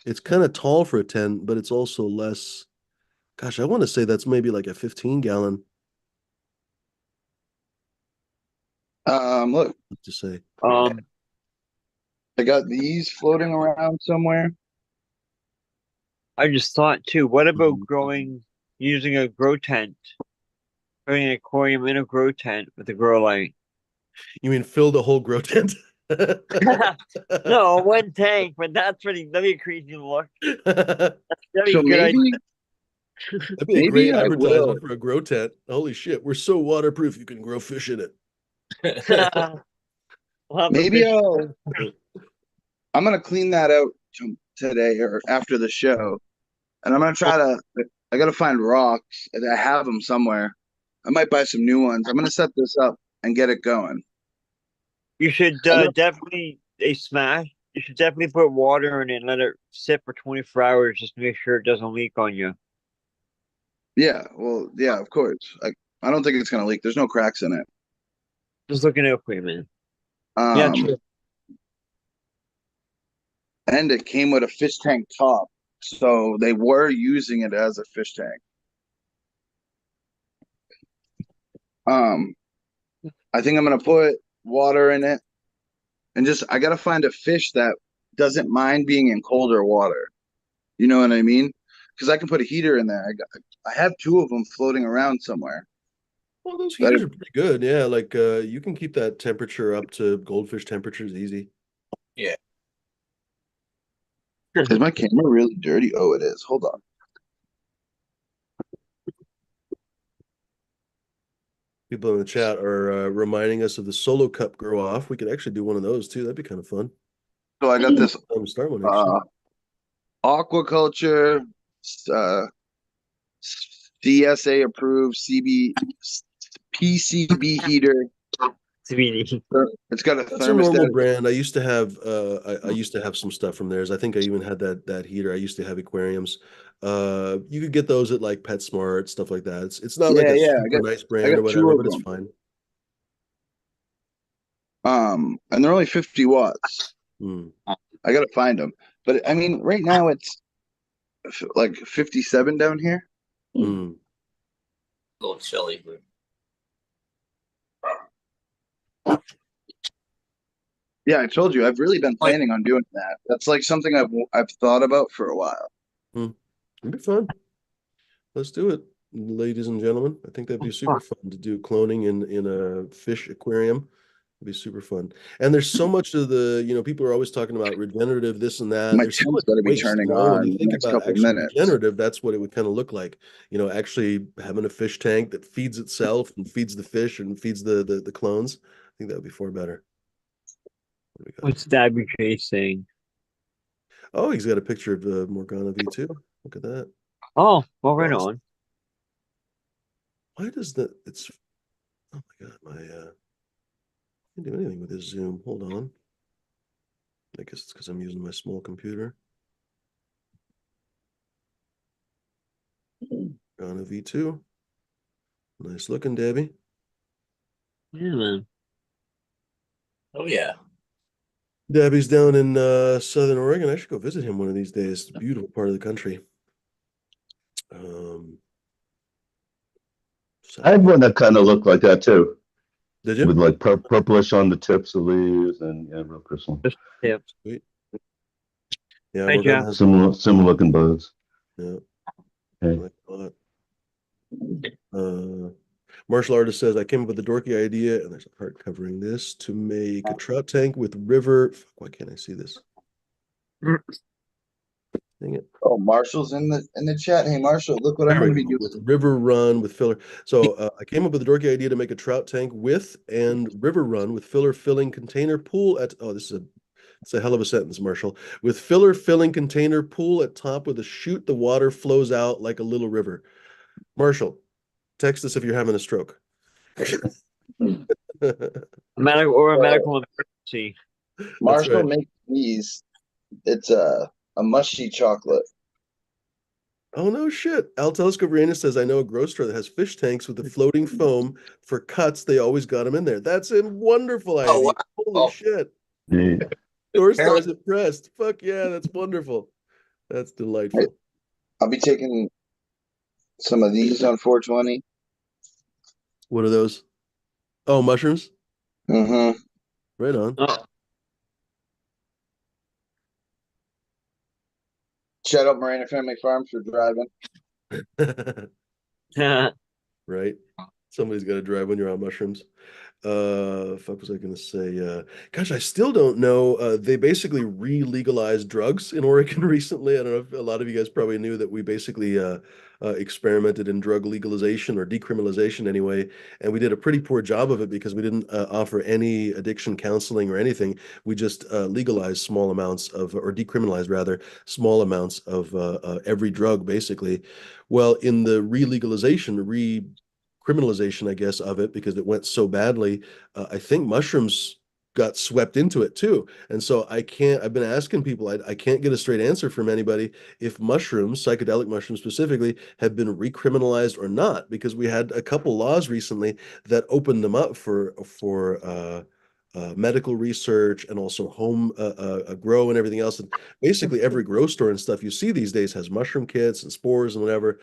It's kind of tall for a 10, but it's also less. Gosh, I want to say that's maybe like a 15-gallon. Look, To say. I got these floating around somewhere. I just thought too, what about Mhm. growing using a grow tent? Putting an aquarium in a grow tent with a grow light. You mean fill the whole grow tent? No, one tank, but that'd be a crazy look. That'd be So a good idea. That'd be a maybe great I will. advertisement for a grow tent. Holy shit, we're so waterproof you can grow fish in it. We'll have the Maybe fish. I'm gonna clean that out today or after the show, and I'm gonna try to. I gotta find rocks. I have them somewhere. I might buy some new ones. I'm gonna set this up and get it going. You should I know- definitely a smash. You should definitely put water in it and let it sit for 24 hours just to make sure it doesn't leak on you. Yeah, well, yeah, of course. I don't think it's gonna leak. There's no cracks in it. Just looking out for you, man. Yeah, Um, true. and it came with a fish tank top, so they were using it as a fish tank. Um, I think I'm gonna put water in it, and just I gotta find a fish that doesn't mind being in colder water. You know what I mean? Because I can put a heater in there. I have two of them floating around somewhere. Well, those That heaters are pretty good. Yeah, like you can keep that temperature up to goldfish temperatures easy. Yeah. is my camera really dirty? Oh, it is. Hold on. People in the chat are reminding us of the solo cup grow off. We could actually do one of those too. That'd be kind of fun. So I got this Start one actually. aquaculture, uh, CSA approved PCB heater. CBD. It's got a That's a normal thermostat. brand. I used to have I used to have some stuff from theirs. I think I even had that heater. I used to have aquariums. You could get those at like PetSmart, stuff like that. It's not like Yeah, a yeah. super nice I brand or got two whatever, of but it's them. fine. And they're only 50 watts. Hmm. I gotta find them. But I mean, right now it's like 57 down here. Hmm. A little chilly. Yeah, I told you, I've really been planning on doing that. That's like something I've thought about for a while. It'd be fun. Let's do it, ladies and gentlemen. I think that'd be super fun to do cloning in a fish aquarium. It'd be super fun. And there's so much of the, people are always talking about regenerative, this and that. My There's so tent's much better be waste, turning When on you in the think next about couple actually minutes. regenerative, that's what it would kind of look like. Actually having a fish tank that feeds itself and feeds the fish and feeds the clones. I think that would be far better. What do we got? What's Stabby Chase saying? Oh, he's got a picture of Morgana V2. Look at that. Oh, well, right Awesome. on. Why does that? Oh my God, can't do anything with this Zoom. Hold on. I guess it's because I'm using my small computer. On a V2. Nice looking, Debbie. Yeah, man. Oh yeah. Debbie's down in Southern Oregon. I should go visit him one of these days. It's a beautiful part of the country. I had one that kind of looked like that too, Did you? with like purplish on the tips of leaves and yeah, real crystal. Yeah. Sweet. Yeah, Hi, Morgana Jeff. has Similar looking bugs. yeah. Hey. I like it a lot. Martial artist says I came up with a dorky idea, and there's a part covering this to make a trout tank with river. Fuck, why can't I see this? Dang it. Oh, Marshall's in the chat. Hey, Marshall, look what I'm There we going to be go. doing. With river run with filler. So I came up with a dorky idea to make a trout tank with and river run with filler filling container pool at. Oh, it's a hell of a sentence, Marshall. With filler filling container pool at top with a chute, the water flows out like a little river. Marshall, text us if you're having a stroke. A medical emergency. Marshall right. makes these. It's a mushy chocolate. Oh, no shit. Al Telescope Arena says, I know a grocery store that has fish tanks with the floating foam for cuts. They always got them in there. That's a wonderful Oh idea. wow. Holy Oh, shit. Yeah. Door stars impressed. Fuck yeah, that's wonderful. That's delightful. I'll be taking some of these on 420. What are those? Oh, mushrooms? Mm-hmm. Right on. Oh. Shout out Marina Family Farms for driving. Right. Somebody's got to drive when you're on mushrooms. Fuck was I gonna say? Gosh, I still don't know. They basically re-legalized drugs in Oregon recently. I don't know if a lot of you guys probably knew that we basically experimented in drug legalization or decriminalization anyway, and we did a pretty poor job of it because we didn't offer any addiction counseling or anything. We just legalized small amounts of, or decriminalized rather, small amounts of every drug basically. Well, in the re-legalization, criminalization, I guess, of it because it went so badly. I think mushrooms got swept into it too. And so I've been asking people, I can't get a straight answer from anybody if mushrooms, psychedelic mushrooms specifically, have been recriminalized or not, because we had a couple laws recently that opened them up for medical research and also home grow and everything else. And basically every grow store and stuff you see these days has mushroom kits and spores and whatever.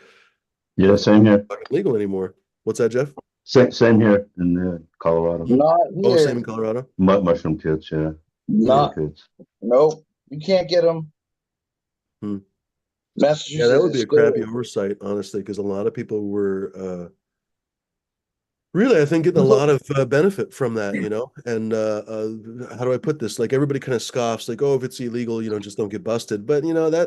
Yeah, same here. Not legal anymore. What's that, Jeff? Same here in Colorado. Not Oh, here. same in Colorado? Mushroom kits, yeah. Not. Kits. Nope. You can't get them. Hmm. Yeah, Massachusetts that would be is a crappy still. oversight, honestly, because a lot of people were really, I think, getting a lot of benefit from that, And how do I put this? Like everybody kind of scoffs, like, "Oh, if it's illegal, just don't get busted." But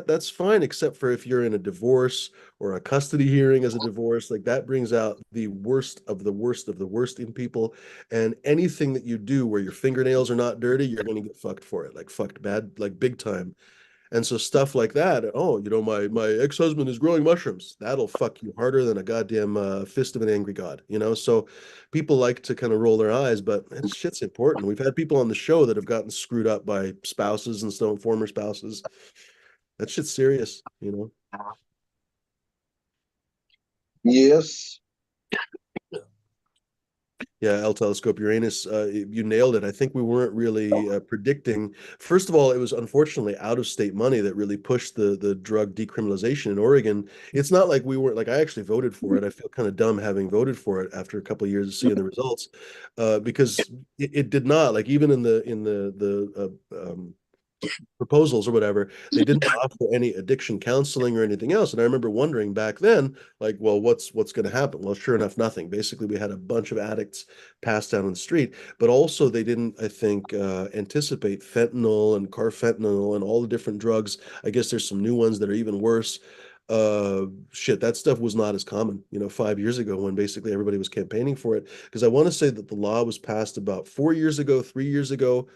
that's fine, except for if you're in a divorce or a custody hearing as a divorce, like that brings out the worst of the worst of the worst in people. And anything that you do where your fingernails are not dirty, you're going to get fucked for it, like fucked bad, like big time. And so stuff like that, oh, my ex-husband is growing mushrooms. That'll fuck you harder than a goddamn fist of an angry god, So people like to kind of roll their eyes, but that shit's important. We've had people on the show that have gotten screwed up by spouses and former spouses. That shit's serious. Yes. Yeah, L telescope Uranus, you nailed it. I think we weren't really predicting. First of all, it was unfortunately out of state money that really pushed the drug decriminalization in Oregon. It's not like we weren't like I actually voted for it. I feel kind of dumb having voted for it after a couple of years of seeing the results, because it did not like even in the proposals or whatever, they didn't offer any addiction counseling or anything else. And I remember wondering back then, like, well, what's going to happen? Well, sure enough, nothing. Basically, we had a bunch of addicts passed down on the street, but also they didn't, I think, anticipate fentanyl and carfentanil and all the different drugs. I guess there's some new ones that are even worse. Shit, that stuff was not as common, 5 years ago when basically everybody was campaigning for it. Because I want to say that the law was passed about 4 years ago, 3 years ago,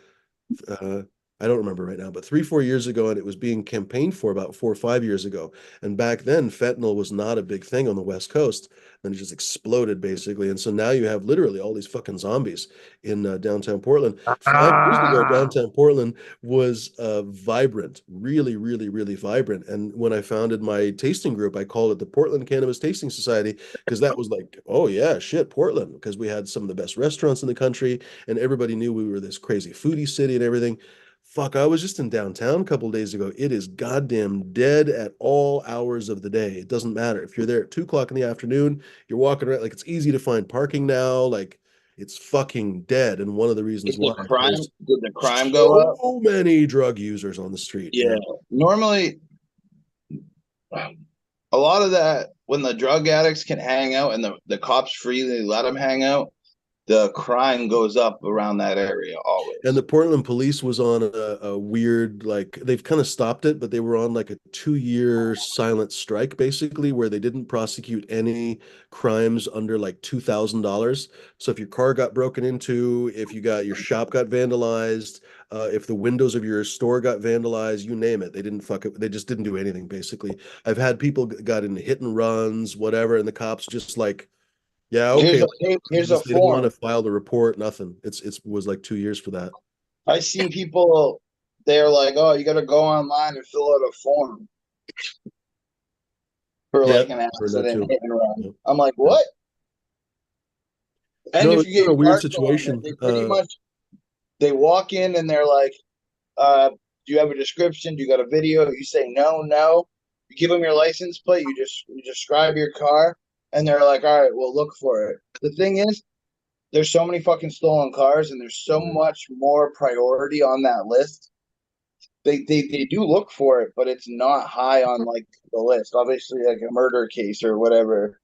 uh, I don't remember right now, but 3, 4 years ago, and it was being campaigned for about 4 or 5 years ago. And back then, fentanyl was not a big thing on the West Coast. Then it just exploded basically. And so now you have literally all these fucking zombies in downtown Portland. 5 years ago, Ah, downtown Portland was vibrant, really, really, really vibrant. And when I founded my tasting group, I called it the Portland Cannabis Tasting Society because that was like, oh yeah, shit, Portland, because we had some of the best restaurants in the country and everybody knew we were this crazy foodie city and everything. Fuck, I was just in downtown a couple days ago. It is goddamn dead at all hours of the day. It doesn't matter. If you're there at 2 o'clock in the afternoon, you're walking around, like it's easy to find parking now. Like it's fucking dead. And one of the reasons why is there's Did the crime go up? so many drug users on the street. Yeah. Yeah. Normally, a lot of that when the drug addicts can hang out and the cops freely let them hang out, the crime goes up around that area And always. the Portland police was on a weird, like, they've kind of stopped it, but they were on like a 2 year silent strike, basically, where they didn't prosecute any crimes under like $2,000. So if your car got broken into, if your shop got vandalized, if the windows of your store got vandalized, you name it, they didn't fuck it. They just didn't do anything, basically. I've had people got in hit and runs, whatever, and the cops just like, yeah, okay. Here's a Just they didn't want to form. file the report, nothing. It was like 2 years for that. I seen people. They're like, "Oh, you got to go online and fill out a form for Yeah, like an heard that accident too. hit and run." Yeah, I'm like, yeah. "What?" And No, if it's you been get a your weird car stolen, situation. they pretty much they walk in and they're like, "Do you have a description? Do you got a video?" You say no, no. You give them your license plate. You describe your car, and they're like, "All right, we'll look for it." The thing is, there's so many fucking stolen cars, and there's so Yeah. much more priority on that list. They do look for it, but it's not high on like the list. Obviously, like a murder case or whatever,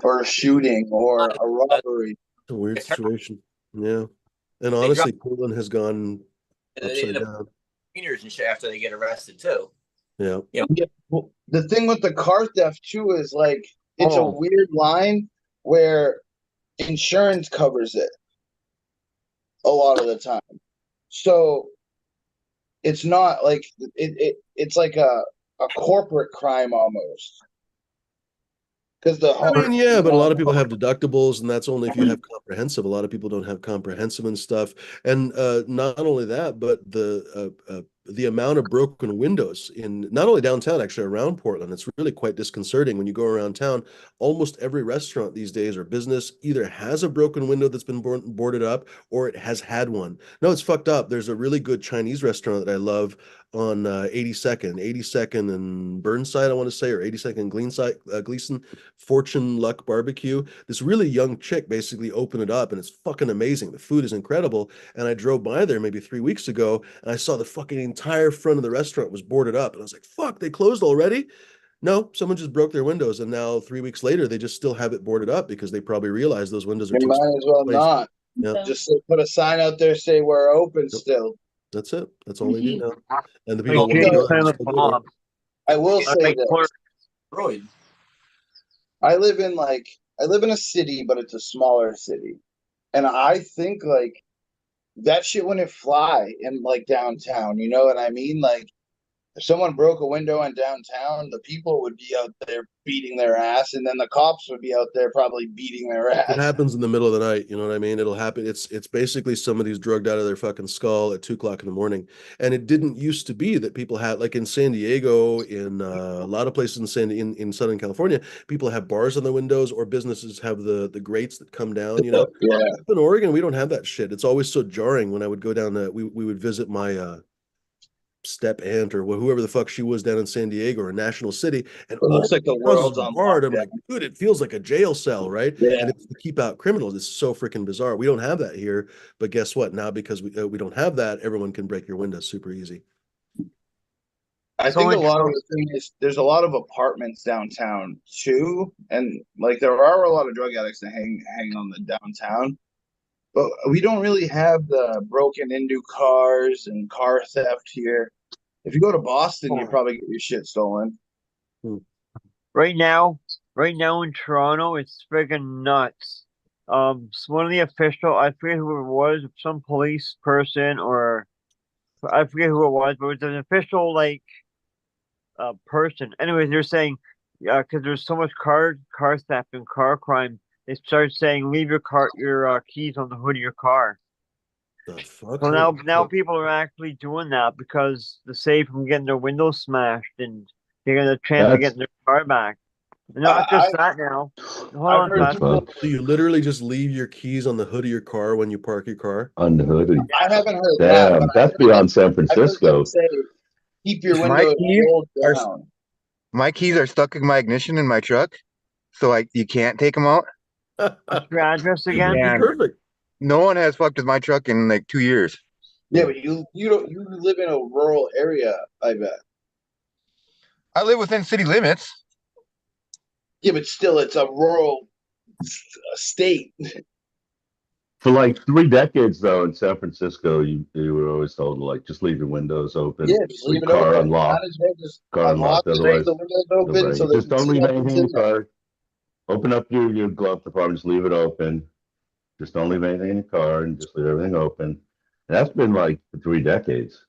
or a shooting or a robbery. It's a weird It's her- situation. Yeah. And They drop honestly, Portland has gone in upside the down. cleaners and shit after they get arrested too. Yeah. You know, Yeah, well, the thing with the car theft too is like it's a oh, weird line where insurance covers it a lot of the time. So it's not like it's like a corporate crime almost because I mean, yeah, but a lot of people the have deductibles, and that's only if you have comprehensive. A lot of people don't have comprehensive and stuff. And not only that, but the amount of broken windows in not only downtown, actually around Portland, it's really quite disconcerting when you go around town. Almost every restaurant these days or business either has a broken window that's been boarded up or it has had one. No, it's fucked up. There's a really good Chinese restaurant that I love on 82nd and Burnside, I want to say, or 82nd Gleason, Fortune Luck Barbecue. This really young chick basically opened it up and it's fucking amazing. The food is incredible. And I drove by there maybe 3 weeks ago and I saw the fucking entire front of the restaurant was boarded up. And I was like, fuck, they closed already? No, someone just broke their windows. And now 3 weeks later, they just still have it boarded up because they probably realize those windows are you too might as well expensive. not Yeah, just put a sign out there say we're open yep, still. that's it. That's all they do now. And the like people Jay won't Also, go there. They Silent still go there. Bob. I will I say make clerk. this: Freud. I live in a city, but it's a smaller city, and I think like that shit wouldn't fly in like downtown. You know what I mean? Like If someone broke a window in downtown, the people would be out there beating their ass, and then the cops would be out there probably beating their It ass. happens in the middle of the night, you know what I mean? It'll happen. It's basically somebody who's drugged out of their fucking skull at 2 o'clock in the morning. And it didn't used to be that people had, like in San Diego, in a lot of places in Southern California, people have bars on the windows, or businesses have the grates that come down, you know. Yeah. Up in Oregon, we don't have that shit. It's always so jarring when I would go down we would visit my step aunt or whoever the fuck she was down in San Diego or National City, and It all looks like the the houses world's are on barred. I'm lockdown. like, dude, it feels like a jail cell, right? Yeah. And it's to keep out criminals. It's so freaking bizarre. We don't have that here, but guess what? Now because we don't have that, everyone can break your windows super easy. I So think a in lot of Toronto- the thing is there's a lot of apartments downtown too, and like there are a lot of drug addicts that hang on the downtown, but we don't really have the broken into cars and car theft here. If you go to Boston, you probably get your shit stolen. right now, in Toronto, it's friggin' nuts. One of the official, I forget who it was, some police person or I forget who it was, but it was an official like person. Anyways, they're saying, because there's so much car theft and car crime, they started saying leave your keys on the hood of your car. The fuck? So now people are actually doing that because to save from getting their windows smashed and they get a chance of That's getting their car back. Not just that now. Hold I've on, heard Pat. people. So you literally just leave your keys on the hood of your car when you park your car? on the hood. I haven't heard that, Damn, but that's beyond San I've heard them Francisco. say keep your My windows keys rolled are down. my keys are stuck in my ignition in my truck, so you can't take them out. What's your address That'd again? be Yeah. perfect. No one has fucked with my truck in like 2 years. Yeah, but you live in a rural area, I bet. I live within city limits. Yeah, but still, it's a rural state. For like 3 decades, though, in San Francisco, you were always told to like just leave your windows open, Yeah, just leave your it car open. Might unlocked, as well just car unlock unlocked. it, leave Otherwise, the windows they'll open break so it. they Just can don't see leave what's anything in in your there. car. Open up your glove compartment, just leave it open. Just don't leave anything in your car and just leave everything open. And that's been like for 3 decades.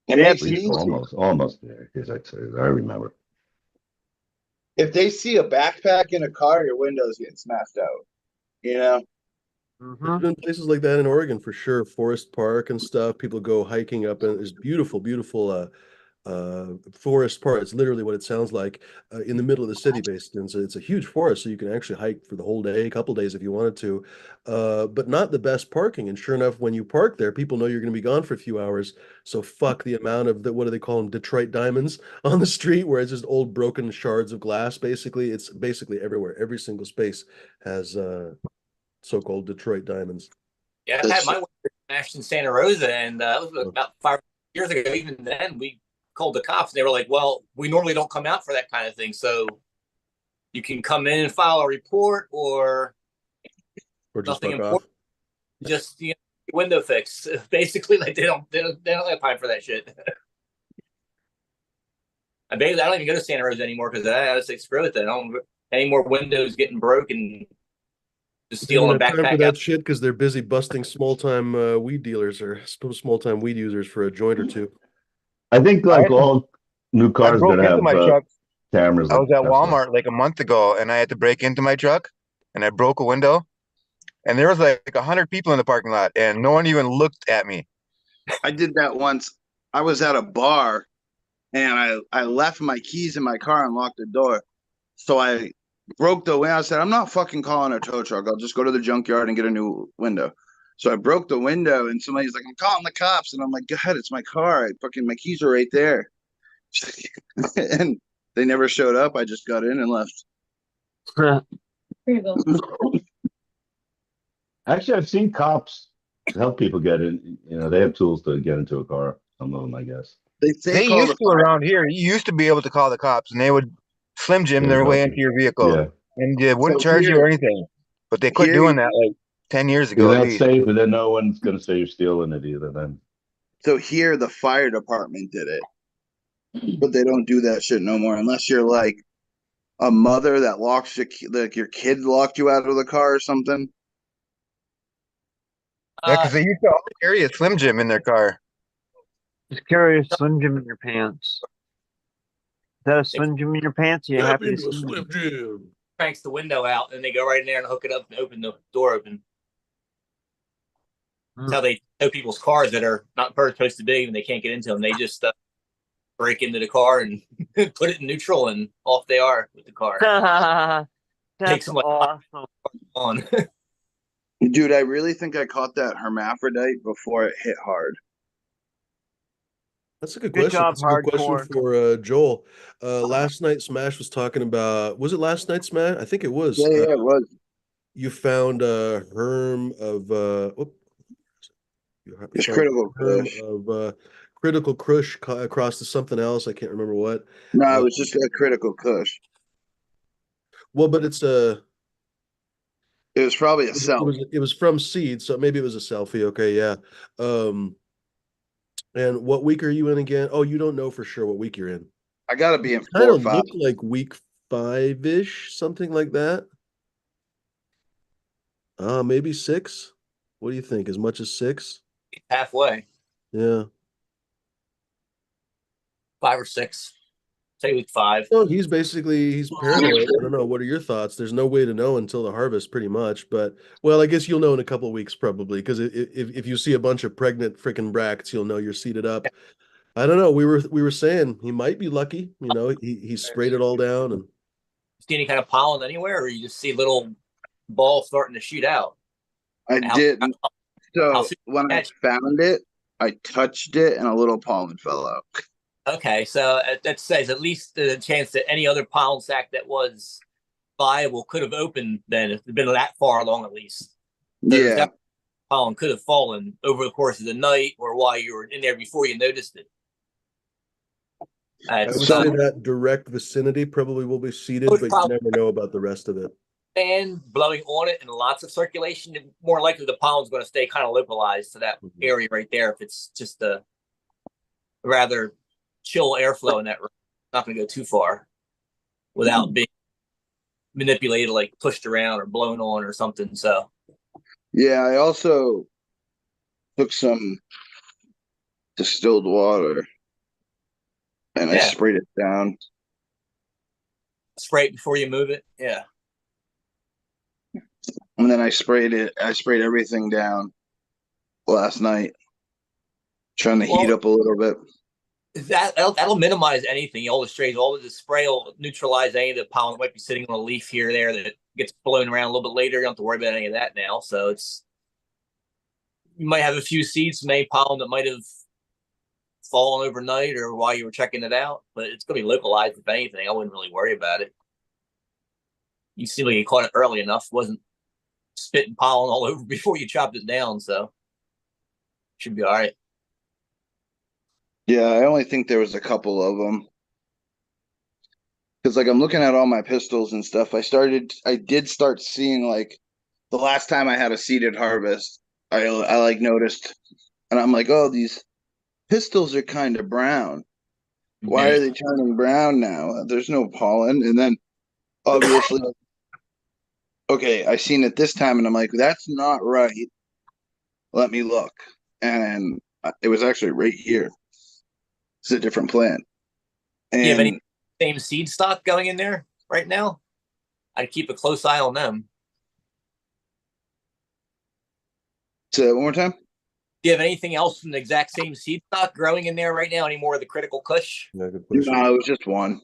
It Yeah, makes it easy. Almost there, as I say, I remember. If they see a backpack in a car, your windows get smashed out. You know? Mm-hmm. There's been places like that in Oregon for sure. Forest Park and stuff. People go hiking up, and there's beautiful, beautiful forest park. It's literally what it sounds like in the middle of the city, basically. And so it's a huge forest, so you can actually hike for the whole day, a couple days if you wanted to. But not the best parking. And sure enough, when you park there, people know you're going to be gone for a few hours. So fuck the amount of what do they call them? Detroit diamonds on the street, where it's just old broken shards of glass. Basically, it's basically everywhere. Every single space has so-called Detroit diamonds. Yeah, I had my window smashed in Santa Rosa, and that was about 5 years ago. Even then, we called the cops. And they were like, "Well, we normally don't come out for that kind of thing, so you can come in and file a report, or Or just nothing fuck off. important. Just window fix." Basically, like they don't have time for that shit. I don't even go to Santa Rosa anymore because I just say screw it. Then I don't any more windows getting broken. Just They don't stealing a have time for backpack that out. shit because they're busy busting small-time weed dealers or small-time weed users for a joint or two. I think like all new I cars broke gonna into have my truck. cameras. I was at That's Walmart like a month ago, and I had to break into my truck, and I broke a window, and there was like 100 people in the parking lot, and no one even looked at me. I did that once. I was at a bar and I left my keys in my car and locked the door. So I broke the window. I said, I'm not fucking calling a tow truck. I'll just go to the junkyard and get a new window. So I broke the window and somebody's like, I'm calling the cops. And I'm like, God, it's my car. My keys are right there. And they never showed up. I just got in and left. Here you go. Actually, I've seen cops help people get in. They have tools to get into a car. Some of them, I guess. They call used to around here. You used to be able to call the cops, and they would Slim Jim their way into your vehicle, Yeah. and they wouldn't So charge you here- or anything. But they quit here doing you- that like 10 years Because ago at that's least. safe, and then no one's gonna say you're stealing it either. Then So here the fire department did it. But they don't do that shit no more unless you're like a mother that locks your kid locked you out of the car or something. Yeah, because they used to always carry a Slim Jim in their car. Just carry a Slim Jim in your pants. Is that a Slim Jim in your pants? Are you Step happy to into a see me? Slim Jim. Cranks the window out, and they go right in there and hook it up and open the door open. That's how they tow people's cars that are not supposed to be when they can't get into them. They just break into the car and put it in neutral, and off they are with the car. That's them, like, awesome. on. Dude, I really think I caught that hermaphrodite before it hit hard. That's a good Good question. job, That's a good question hardcore. for Joel. Last night Smash was talking about, was it last night Smash? I think it was. Yeah, it was. You found a herm of you It's found critical a herm push. of critical crush across to something else. I can't remember what. No, it was just a critical kush. Well, but it's It was probably a it self. was from seed, so maybe it was a selfie. Okay, yeah. And what week are you in again? Oh, you don't know for sure what week you're in. I gotta be in Kind 4 or of 5. look like week 5-ish, something like that. Maybe 6. What do you think? As much as 6? Halfway, Yeah. 5 or 6. Say week 5. No, he's paranoid. I don't know. What are your thoughts? There's no way to know until the harvest, pretty much. But well, I guess you'll know in a couple of weeks probably, because if you see a bunch of pregnant freaking bracts, you'll know you're seeded up. I don't know. We were saying he might be lucky. He sprayed it all down and See any kind of pollen anywhere, or you just see little balls starting to shoot out? I How- didn't. So soon when I catch? found it, I touched it and a little pollen fell out. Okay, so that says at least the chance that any other pollen sac that was viable could have opened then, if it's been that far along at least. So Yeah, pollen could have fallen over the course of the night or while you were in there before you noticed it. I would So- say that direct vicinity probably will be seeded, but you never know about the rest of it. And blowing on it and lots of circulation, more likely the pollen's going to stay kind of localized to that area right there. If it's just a rather chill airflow in that room, not going to go too far without being manipulated, like pushed around or blown on or something. So yeah, I also took some distilled water and I Yeah. sprayed it down. spray it before you move it. Yeah. And then I sprayed everything down last night, trying to heat Well, up a little bit. that'll minimize anything. All the strays, all of the spray will neutralize any of the pollen that might be sitting on a leaf here or there that gets blown around a little bit later. You don't have to worry about any of that now. So you might have a few seeds, some pollen that might have fallen overnight or while you were checking it out, but it's going to be localized. If anything, I wouldn't really worry about it. You seem like you caught it early enough. Wasn't spitting pollen all over before you chopped it down, so should be all right. Yeah, I only think there was a couple of them. Because like I'm looking at all my pistols and stuff. I did start seeing like the last time I had a seeded harvest, I like noticed, and I'm like, oh, these pistols are kind of brown. Why are they turning brown now? There's no pollen. And then obviously, okay, I seen it this time, and I'm like, that's not right. Let me look, and it was actually right here. It's a different plant. Do you have any And same seed stock going in there right now? I'd keep a close eye on them. say it one more time. Do you have anything else from the exact same seed stock growing in there right now? Any more of the critical kush? Yeah, good question. No, it was just one.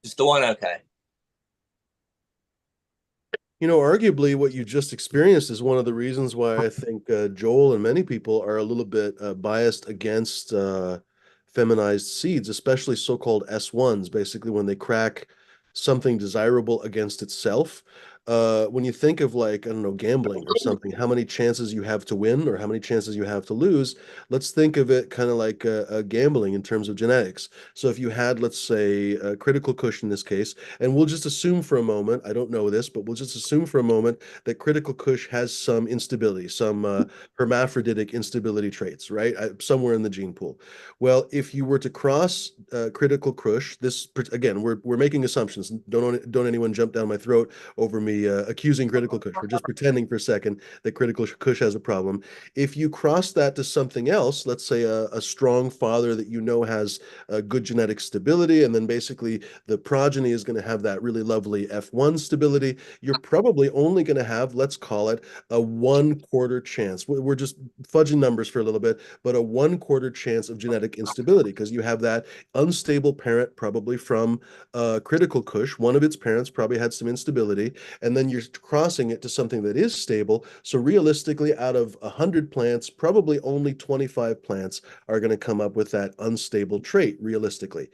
Just the one? Okay. Arguably what you just experienced is one of the reasons why I think Joel and many people are a little bit biased against feminized seeds, especially so-called S1s, basically when they crack something desirable against itself. When you think of like, I don't know, gambling or something, how many chances you have to win or how many chances you have to lose, let's think of it kind of like gambling in terms of genetics. So if you had, let's say, a critical kush in this case, and we'll just assume for a moment, I don't know this, but we'll just assume for a moment that critical kush has some instability, some hermaphroditic instability traits, right? Somewhere in the gene pool. Well, if you were to cross critical kush, this again, we're making assumptions. Don't anyone jump down my throat over me accusing Critical Kush. We're just pretending for a second that Critical Kush has a problem. If you cross that to something else, let's say a strong father that you know has a good genetic stability, and then basically the progeny is going to have that really lovely F1 stability, you're probably only going to have, let's call it, a 1/4 chance. We're just fudging numbers for a little bit, but a 1/4 chance of genetic instability because you have that unstable parent, probably from Critical Kush. One of its parents probably had some instability, and then you're crossing it to something that is stable. So realistically, out of 100 plants, probably only 25 plants are going to come up with that unstable trait, realistically.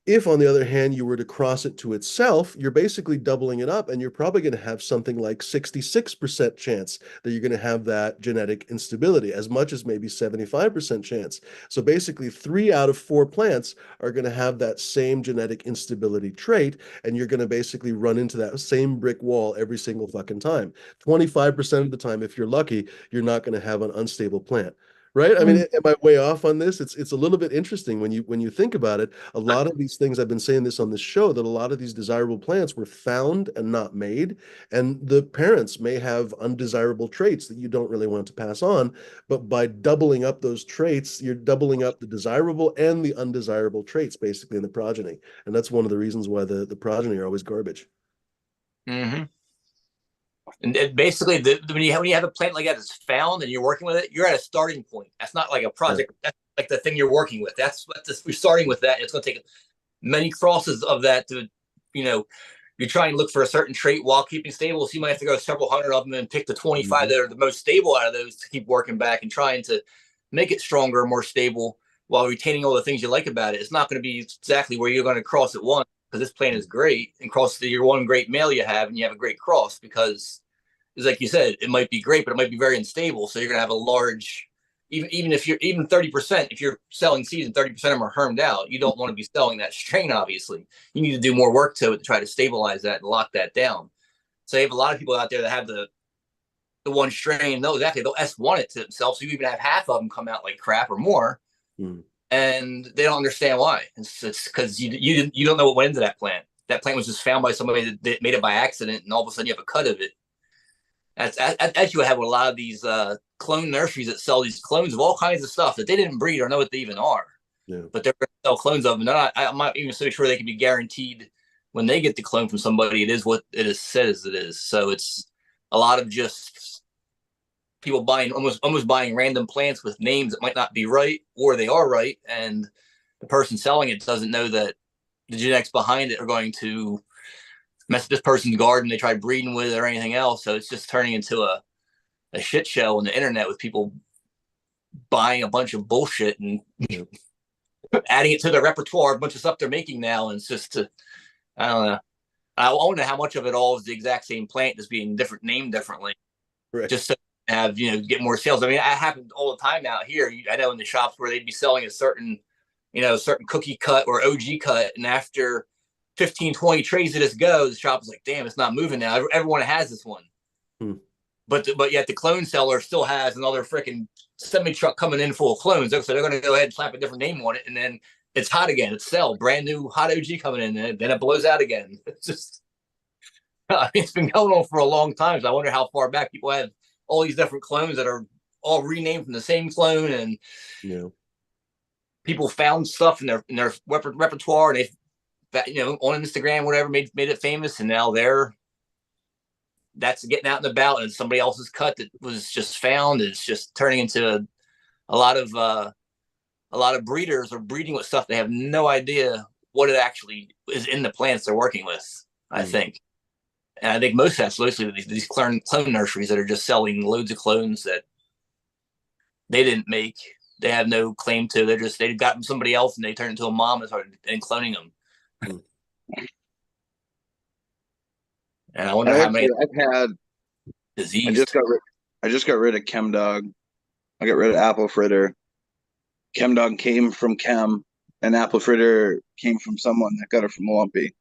If, on the other hand, you were to cross it to itself, you're basically doubling it up, and you're probably going to have something like 66% chance that you're going to have that genetic instability, as much as maybe 75% chance. So basically, 3 out of 4 plants are going to have that same genetic instability trait, and you're going to basically run into that same brick wall every single fucking time. 25% of the time, if you're lucky, you're not going to have an unstable plant. Right? I mean, am I way off on this? It's a little bit interesting when you think about it. A lot of these things, I've been saying this on this show, that a lot of these desirable plants were found and not made, and the parents may have undesirable traits that you don't really want to pass on. But by doubling up those traits, you're doubling up the desirable and the undesirable traits basically in the progeny, and that's one of the reasons why the progeny are always garbage. Mm-hmm. And basically, when you have a plant like that that's found and you're working with it, you're at a starting point. That's not like a project. Yeah. That's like the thing you're working with. That's what we're starting with. That it's going to take many crosses of that to, you're trying to look for a certain trait while keeping stable. So you might have to go several hundred of them and pick the 25 that are the most stable out of those to keep working back and trying to make it stronger, more stable, while retaining all the things you like about it. It's not going to be exactly where you're going to cross at once, because this plant is great, and cross your one great male you have, and you have a great cross, because it's like you said, it might be great, but it might be very unstable. So you're going to have a large, even if you're even 30%, if you're selling seeds and 30% of them are hermed out, you don't want to be selling that strain. Obviously, you need to do more work to it to try to stabilize that and lock that down. So you have a lot of people out there that have the one strain. No, exactly, they'll S1 it to themselves. So you even have half of them come out like crap or more, and they don't understand why. It's because you don't know what went into that plant. That plant was just found by somebody that made it by accident, and all of a sudden you have a cut of it. That's you have a lot of these clone nurseries that sell these clones of all kinds of stuff that they didn't breed or know what they even are. Yeah. But they're going to sell clones of them. I'm not even so sure they can be guaranteed when they get the clone from somebody, it is what it is says it is. So it's a lot of just people buying almost buying random plants with names that might not be right, or they are right, and the person selling it doesn't know that the genetics behind it are going to mess this person's garden they tried breeding with it or anything else. So it's just turning into a shit show on the internet with people buying a bunch of bullshit and adding it to their repertoire, a bunch of stuff they're making now. And it's just, I don't know. I don't know how much of it all is the exact same plant just being named differently. Right. Just to have, get more sales. I mean, it happens all the time out here. I know in the shops where they'd be selling a certain cookie cut or OG cut. And after 15, 20 trays of this go, the shop is like, damn, it's not moving now. Everyone has this one. But yet the clone seller still has another freaking semi truck coming in full of clones. So they're going to go ahead and slap a different name on it, and then it's hot again. It's brand new hot OG coming in, and then it blows out again. It's just, it's been going on for a long time. So I wonder how far back people have all these different clones that are all renamed from the same clone, and people found stuff in their repertoire, and they, on Instagram, whatever, made it famous, and now that's getting out and about, and somebody else's cut that was just found. It's just turning into a lot of breeders are breeding with stuff they have no idea what it actually is in the plants they're working with. I think, and I think most of that's mostly these clone nurseries that are just selling loads of clones that they didn't make. They have no claim to. They got from somebody else and they turned into a mom and started cloning them. And I wonder how many I've had disease. I just got rid of Chem Dog. I got rid of Apple Fritter. Chem Dog came from Chem, and Apple Fritter came from someone that got it from Lumpy.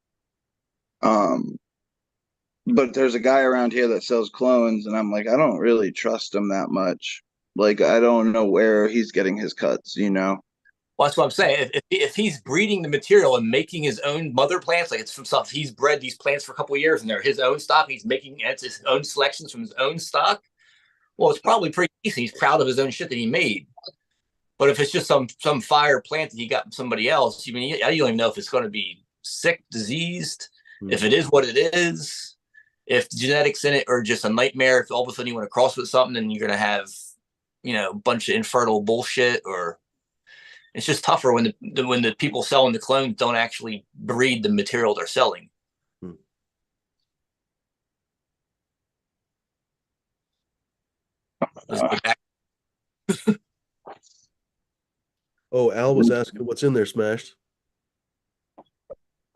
But there's a guy around here that sells clones, and I'm like, I don't really trust him that much. Like, I don't know where he's getting his cuts, Well, Well, that's what I'm saying. If he's breeding the material and making his own mother plants, like it's from stuff he's bred these plants for a couple of years and they're his own stock, he's making it's his own selections from his own stock. Well, it's probably pretty decent. He's proud of his own shit that he made. But if it's just some fire plant that he got from somebody else, you mean you don't even know if it's going to be sick, diseased, if it is what it is, if genetics in it are just a nightmare. If all of a sudden you want to cross with something, and you're going to have, a bunch of infertile bullshit, or it's just tougher when the people selling the clones don't actually breed the material they're selling. Oh, Al was asking what's in there, Smashed.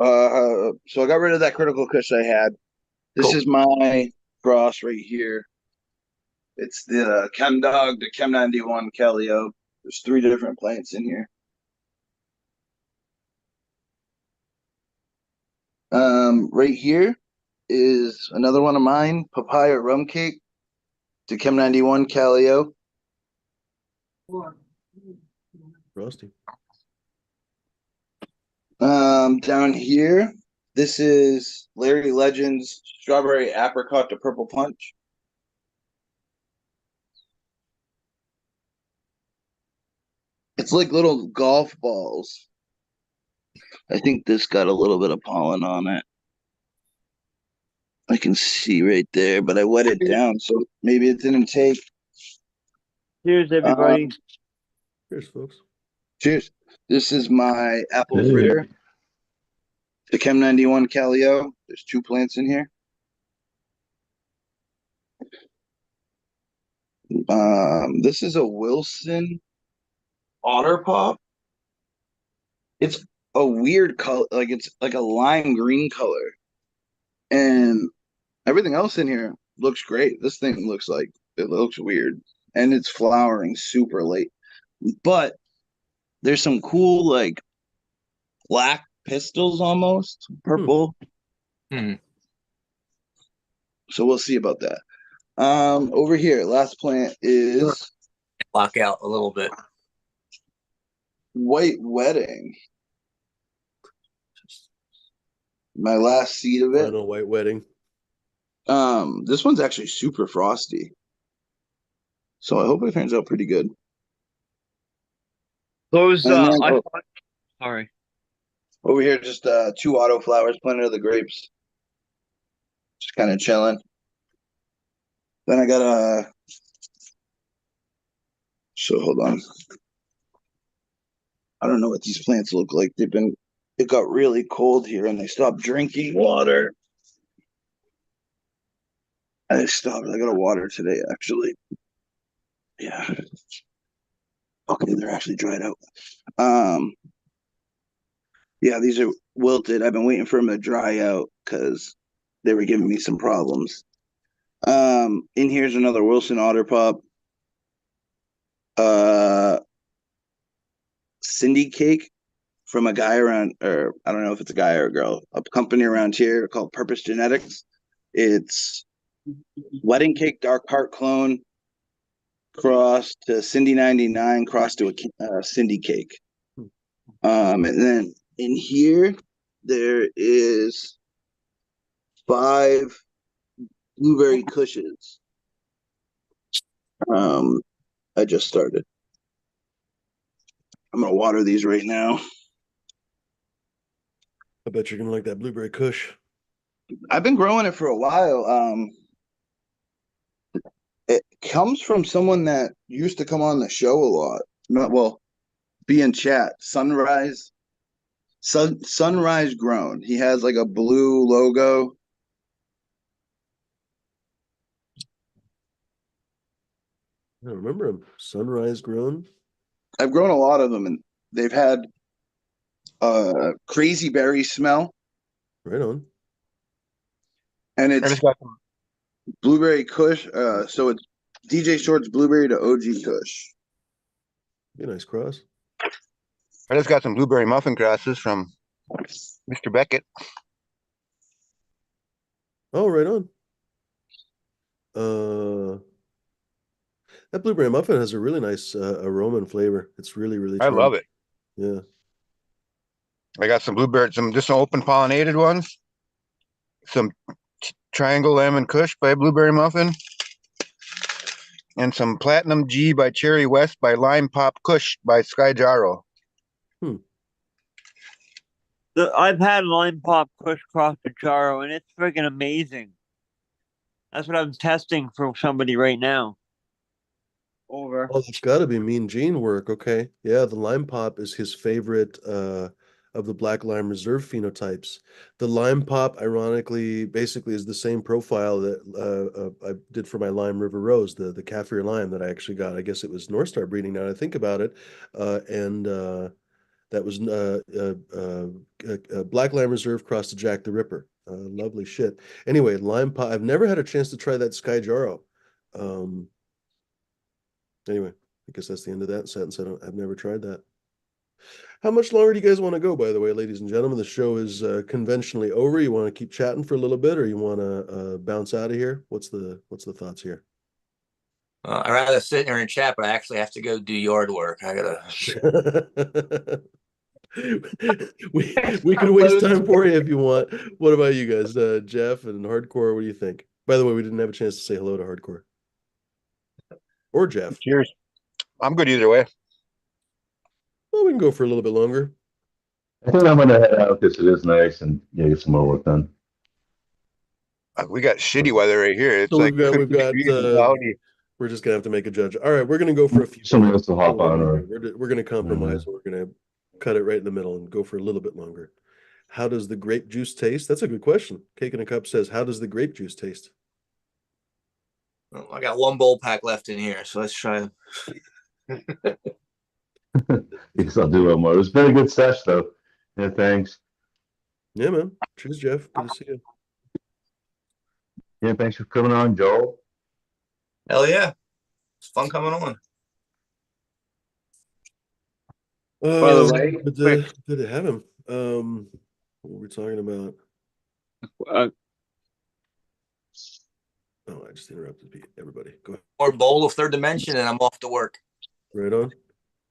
So I got rid of that critical kush I had. This is my cross right here. It's the Chem Dog, the Chem 91 Calio. There's 3 different plants in here. Right here is another one of mine, Papaya Rum Cake, the Chem 91 Calio. Frosty. Down here, this is Larry Legend's Strawberry Apricot to Purple Punch. It's like little golf balls. I think this got a little bit of pollen on it. I can see right there, but I wet it down, so maybe it didn't take. Cheers, everybody. Cheers, folks. Cheers. This is my apple fritter. The Chem 91 Calio. There's 2 plants in here. This is a Wilson Otter Pop. It's a weird color, like it's like a lime green color. And everything else in here looks great. This thing looks like it looks weird. And it's flowering super late. But there's some cool like black pistils almost, purple. So we'll see about that. Over here, last plant is block out a little bit. White Wedding. My last seed of it. Final White Wedding. This one's actually super frosty. So I hope it turns out pretty good. Those then, sorry. Over here, just 2 auto flowers planted of the grapes. Just kind of chilling. Then I got a. So hold on. I don't know what these plants look like. It got really cold here and they stopped drinking water. I stopped. I got a water today, actually. Yeah. Okay, they're actually dried out. Yeah, these are wilted. I've been waiting for them to dry out because they were giving me some problems. In here's another Wilson Otter Pop. Cindy Cake from a guy around, or I don't know if it's a guy or a girl, a company around here called Purpose Genetics. It's wedding cake, dark heart clone, cross to Cindy 99, cross to a Cindy Cake. And then in here, there is 5 blueberry cushions. I just started. I'm gonna water these right now. I bet you're gonna like that blueberry kush. I've been growing it for a while. It comes from someone that used to come on the show a lot. Be in chat. Sunrise Grown. He has like a blue logo. I don't remember him. Sunrise Grown. I've grown a lot of them, and they've had crazy berry smell. Right on. And it's blueberry kush. So it's DJ Short's blueberry to OG kush. Be a nice cross. I just got some blueberry muffin crosses from Mr. Beckett. Oh, right on. That blueberry muffin has a really nice aroma and flavor. It's really, really I charming. love it. Yeah. I got some blueberry, just some open pollinated ones, some triangle lemon kush by Blueberry Muffin, and some platinum G by Cherry West by Lime Pop Kush by Sky Jarro. I've had lime pop Kush Cross Jaro, and it's freaking amazing. That's what I'm testing for somebody right now. Over. Oh, it's got to be Mean Gene work. Okay. Yeah, the lime pop is his favorite of the Black Lime Reserve phenotypes. The lime pop, ironically, basically is the same profile that I did for my Lime River Rose, the Kaffir lime that I actually got. I guess it was North Star breeding now that I think about it. And that was Black Lime Reserve crossed to Jack the Ripper. Lovely shit. Anyway, lime pop. I've never had a chance to try that Sky Jarro. Anyway, I guess that's the end of that sentence. I've never tried that. How much longer do you guys want to go, by the way, ladies and gentlemen? The show is conventionally over. You want to keep chatting for a little bit, or you want to bounce out of here? What's the thoughts here? I'd rather sit here and chat, but I actually have to go do yard work. I gotta. we can waste time for you if you want. What about you guys, Jeff and Hardcore? What do you think? By the way, we didn't have a chance to say hello to Hardcore or Jeff. Cheers. I'm good either way. Well, we can go for a little bit longer. I think I'm gonna head out because it is nice and get some more work done. We got shitty weather right here. It's So like we've 50 got degrees and cloudy. we're just gonna have to make a judge. All right, we're gonna go for a few. Somebody else to hop on, or We're gonna compromise. We're gonna cut it right in the middle and go for a little bit longer. How does the grape juice taste? That's a good question. Cake in a Cup says, "How does the grape juice taste?" Well, I got one bowl pack left in here, so let's try. yes, I'll do one more. It's been a good sesh, though. Yeah, thanks. Yeah, man. Cheers, Jeff. Good to see you. Yeah, thanks for coming on, Joel. Hell yeah, it's fun coming on. By the way, good to have him. What were we talking about? Oh, I just interrupted everybody. Go ahead. Or bowl of Third Dimension, and I'm off to work. Right on.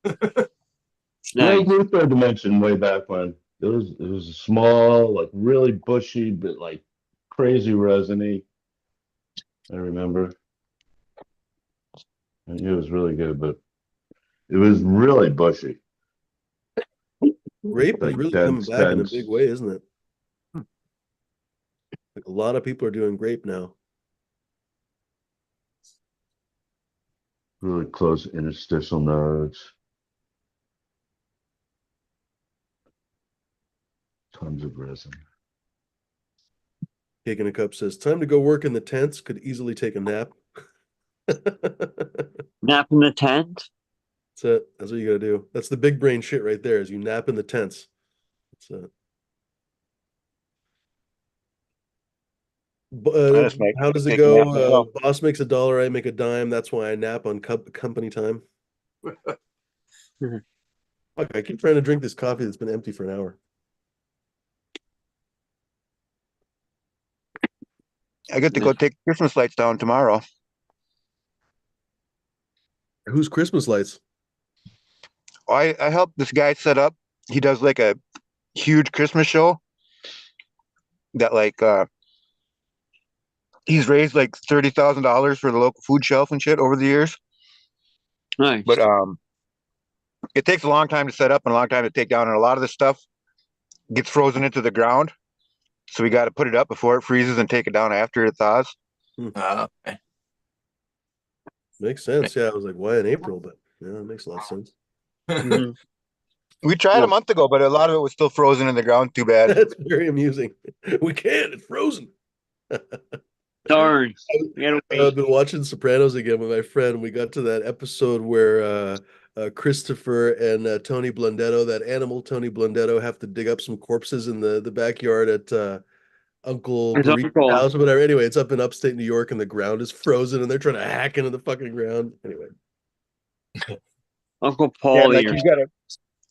Yeah, I nice. grew Third Dimension way back when. It was small, like really bushy, but like crazy resiny. I remember. And it was really good, but it was really bushy. Grape is Like really dead coming back in a dense. big way, isn't it? Like a lot of people are doing grape now. Really close interstitial nodes. Tons of resin. Cake in a Cup says, "Time to go work in the tents. Could easily take a nap." Nap in the tent. That's it. That's what you gotta do. That's the big brain shit right there. Is you nap in the tents. That's it. How does it take a nap go? myself. Boss makes $1, I make a dime. That's why I nap on company time. Fuck, I keep trying to drink this coffee that's been empty for an hour. I get to go take Christmas lights down tomorrow. Who's Christmas lights? I helped this guy set up. He does like a huge Christmas show that like he's raised like $30,000 for the local food shelf and shit over the years. Nice. But it takes a long time to set up and a long time to take down, and a lot of this stuff gets frozen into the ground. So we got to put it up before it freezes and take it down after it thaws. Okay. Makes sense. Yeah, I was like, why in April? But yeah, that makes a lot of sense. Mhm. We tried a month ago, but a lot of it was still frozen in the ground. Too bad. That's very amusing. We can't. It's frozen. Darn. We gotta wait. I've been watching Sopranos again with my friend. We got to that episode where Christopher and Tony Blundetto, that animal Tony Blundetto, have to dig up some corpses in the backyard at Uncle His Burrito's uncle. house or whatever. Anyway, it's up in upstate New York and the ground is frozen and they're trying to hack into the fucking ground. Anyway. Uncle Yeah, Paulie. like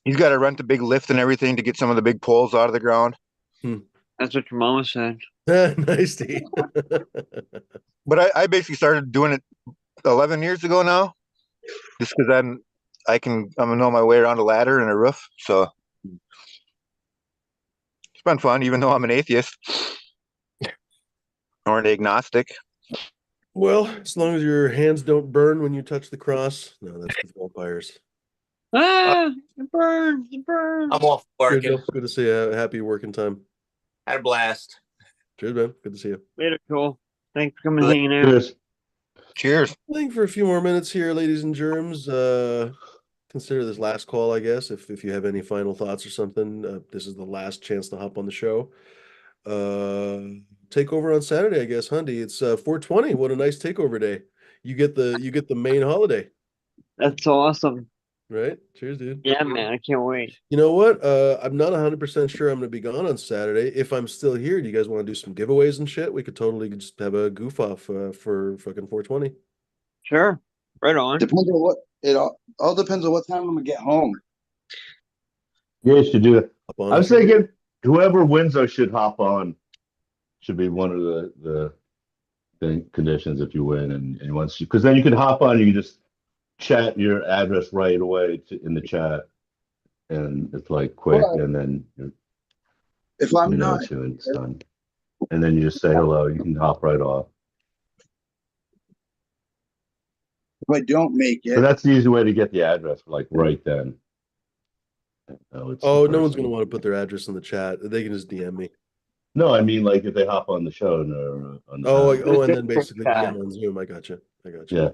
he's got to rent a big lift and everything to get some of the big poles out of the ground. That's what your mama said. Nice, Steve. But I basically started doing it 11 years ago now, just because I'm gonna know my way around a ladder and a roof. So it's been fun, even though I'm an atheist or an agnostic. Well, as long as your hands don't burn when you touch the cross. No, that's with vampires. Ah, it burns, it burns. I'm off Good, working. Joe. Good to see you. Happy working time. Had a blast. Cheers, man. Good to see you. Later, Cole. Thanks for coming and hanging out. Cheers. Cheers. I think for a few more minutes here, ladies and germs. Consider this last call, I guess. If you have any final thoughts or something, this is the last chance to hop on the show. Takeover on Saturday, I guess, Hundy. It's 420. What a nice takeover day. You get the main holiday, That's awesome. right? Cheers, dude. Yeah, man, I can't wait. You know what? I'm not 100% sure I'm gonna be gone on Saturday. If I'm still here, do you guys want to do some giveaways and shit? We could totally just have a goof off for fucking 420. Sure. Right on. Depends on what it all depends on what time I'm gonna get home. Yeah, you should do it. Hop on I if was you're here. thinking whoever wins those should hop on. Should be one of the conditions if you win, and once you, because then you can hop on, you can just chat your address right away in the chat, and it's like quick, Well, and then you if I'm know not, it's when it's done, and then you just say hello. You can hop right off. if I don't make But it, that's the easy way to get the address, like right then. It's the Oh, no one's person. gonna want to put their address in the chat. They can just DM me. No, I mean like if they hop on the show or on the Oh, panel. and then basically chat. DM on Zoom. I got you. Yeah.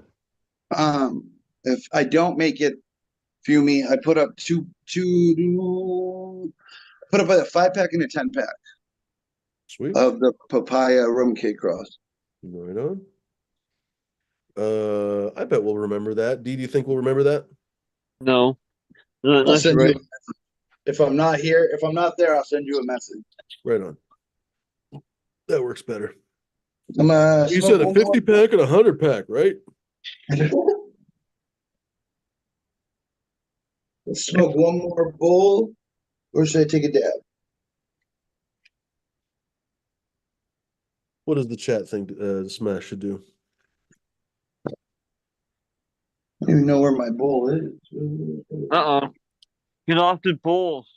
if I don't make it, view me. I put up put up a 5-pack and a 10-pack Sweet. of the papaya rum cake cross. Right on. I bet we'll remember that. Dee, do you think we'll remember that? No. No, I'll that's send right. you. If I'm not here, if I'm not there, I'll send you a message. Right on. That works better. I'm You said a 50 pack and a 100 pack, right? Let's smoke one more bowl, or should I take a dab? What does the chat think Smash should do? I don't even know where my bowl is. Uh-oh. Get off the bowls.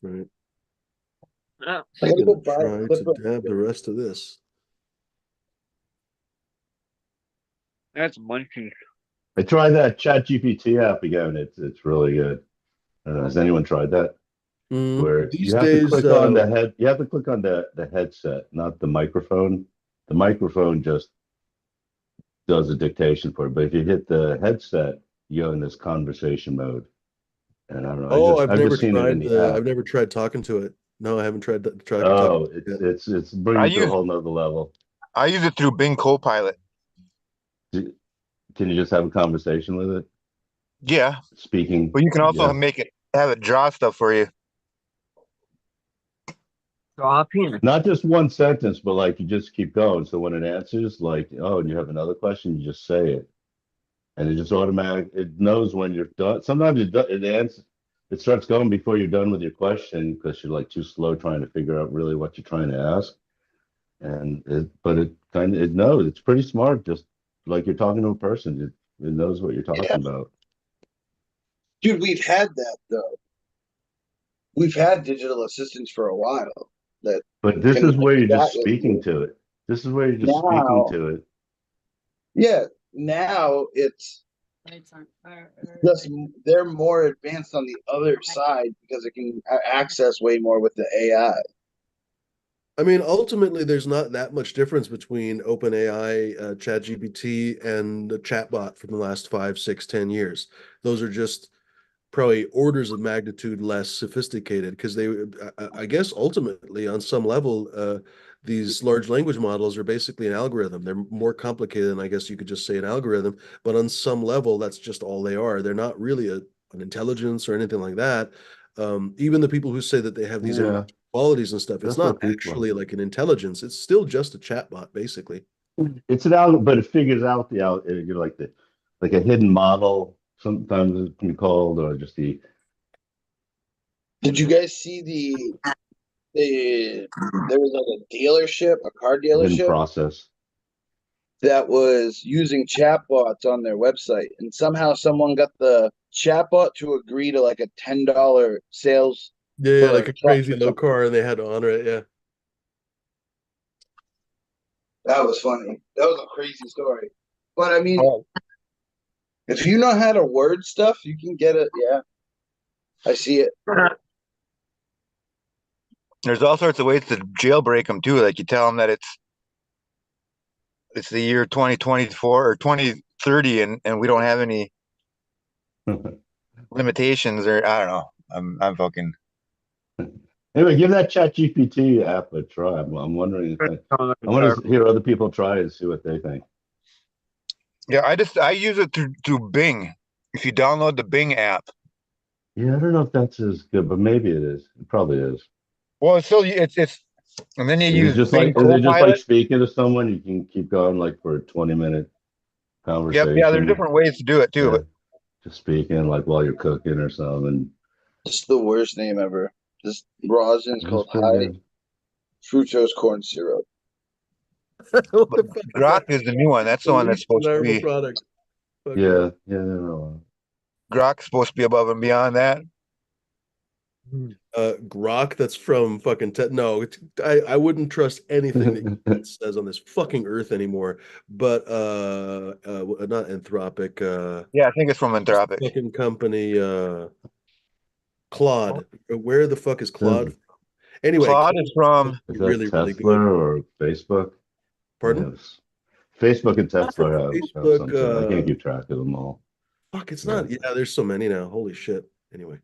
That's right. Yeah. I I'm gotta go gonna buy a try clip to of- dab the rest of this. That's munching. I tried that Chat GPT app again. It's really good. Has anyone tried that? Where These you have days, to click on the head, you have to click on the headset, not the microphone. The microphone just does a dictation for it. But if you hit the headset, you go in this conversation mode. And I don't know. oh, I've just seen it in the app. I've never tried talking to it. No, I haven't tried Oh, talking to it it's bringing it to a use- whole nother level. I use it through Bing Copilot. Can you just have a conversation with it? Yeah, Speaking. but you can also Yeah. have it draw stuff for you. Drop here. Not just one sentence, but like you just keep going. So when it answers, like, oh, and you have another question, you just say it. And it just it knows when you're done. Sometimes it starts going before you're done with your question because you're like too slow trying to figure out really what you're trying to ask. But it knows. It's pretty smart, just like you're talking to a person. It knows what you're talking about. Dude, we've had that though. We've had digital assistants for a while. But this Can is where you're just chat with speaking you. to it. This is where you're just Now- speaking to it. Yeah, now it's just they're more advanced on the other side because it can access way more with the AI. I mean, ultimately, there's not that much difference between OpenAI, ChatGPT, and the chatbot from the last 5, 6, 10 years. Those are just probably orders of magnitude less sophisticated because I guess, ultimately, on some level, these large language models are basically an algorithm. They're more complicated than I guess you could just say an algorithm, but on some level, that's just all they are. They're not really an intelligence or anything like that. Even the people who say that they have these Yeah. qualities and stuff, it's That's what not people- actually like an intelligence. It's still just a chatbot, basically. It's an algorithm, but it figures out you're like a hidden model. Sometimes it can be called, or just the. Did you guys see there was like a dealership, a car hidden dealership process. that was using chatbots on their website, and somehow someone got the chatbot to agree to like a $10 sales. Yeah, for like a truck crazy or low something. car, and they had to honor it. Yeah. That was funny. That was a crazy story. But I mean, Oh, if you know how to word stuff, you can get it. Yeah, I see it. there's all sorts of ways to jailbreak them too. Like you tell them that it's the year 2024 or 2030, and we don't have any limitations, or I don't know. I'm fucking. Anyway, give that Chat GPT app a try. I'm wondering if I want to hear other people try it and see what they think. Yeah, I use it through Bing. If you download the Bing app, Yeah, I don't know if that's as good, but maybe it is. It probably is. well, it's still it's and then you use Bing Is it just like Copilot. speaking to someone? You can keep going like for a 20-minute Yep, yeah. There's conversation. different ways to do it too, Yeah, but just speaking like while you're cooking or something. It's the worst name ever. This rosin's It's called pretty high good. fructose corn syrup. What but the fuck is Grok that? is the new one. That's The the one that's least supposed to desirable be. product. Fuck Yeah, yeah, I don't know. Grok's supposed to be above and beyond that. Grok, that's from fucking no, I wouldn't trust anything that it says on this fucking earth anymore. But not Anthropic, Yeah, I think it's from what's the Anthropic. fucking company, Claude. Where the fuck is Claude? Anyway, Claude Claude's is from. Is that really, really Tesla good. or Facebook? Pardon? Yes. Facebook and Not from Tesla have Facebook. some sort. I can't keep track of them all. Fuck, it's Yeah. not. Yeah, there's so many now. Holy shit. Anyway.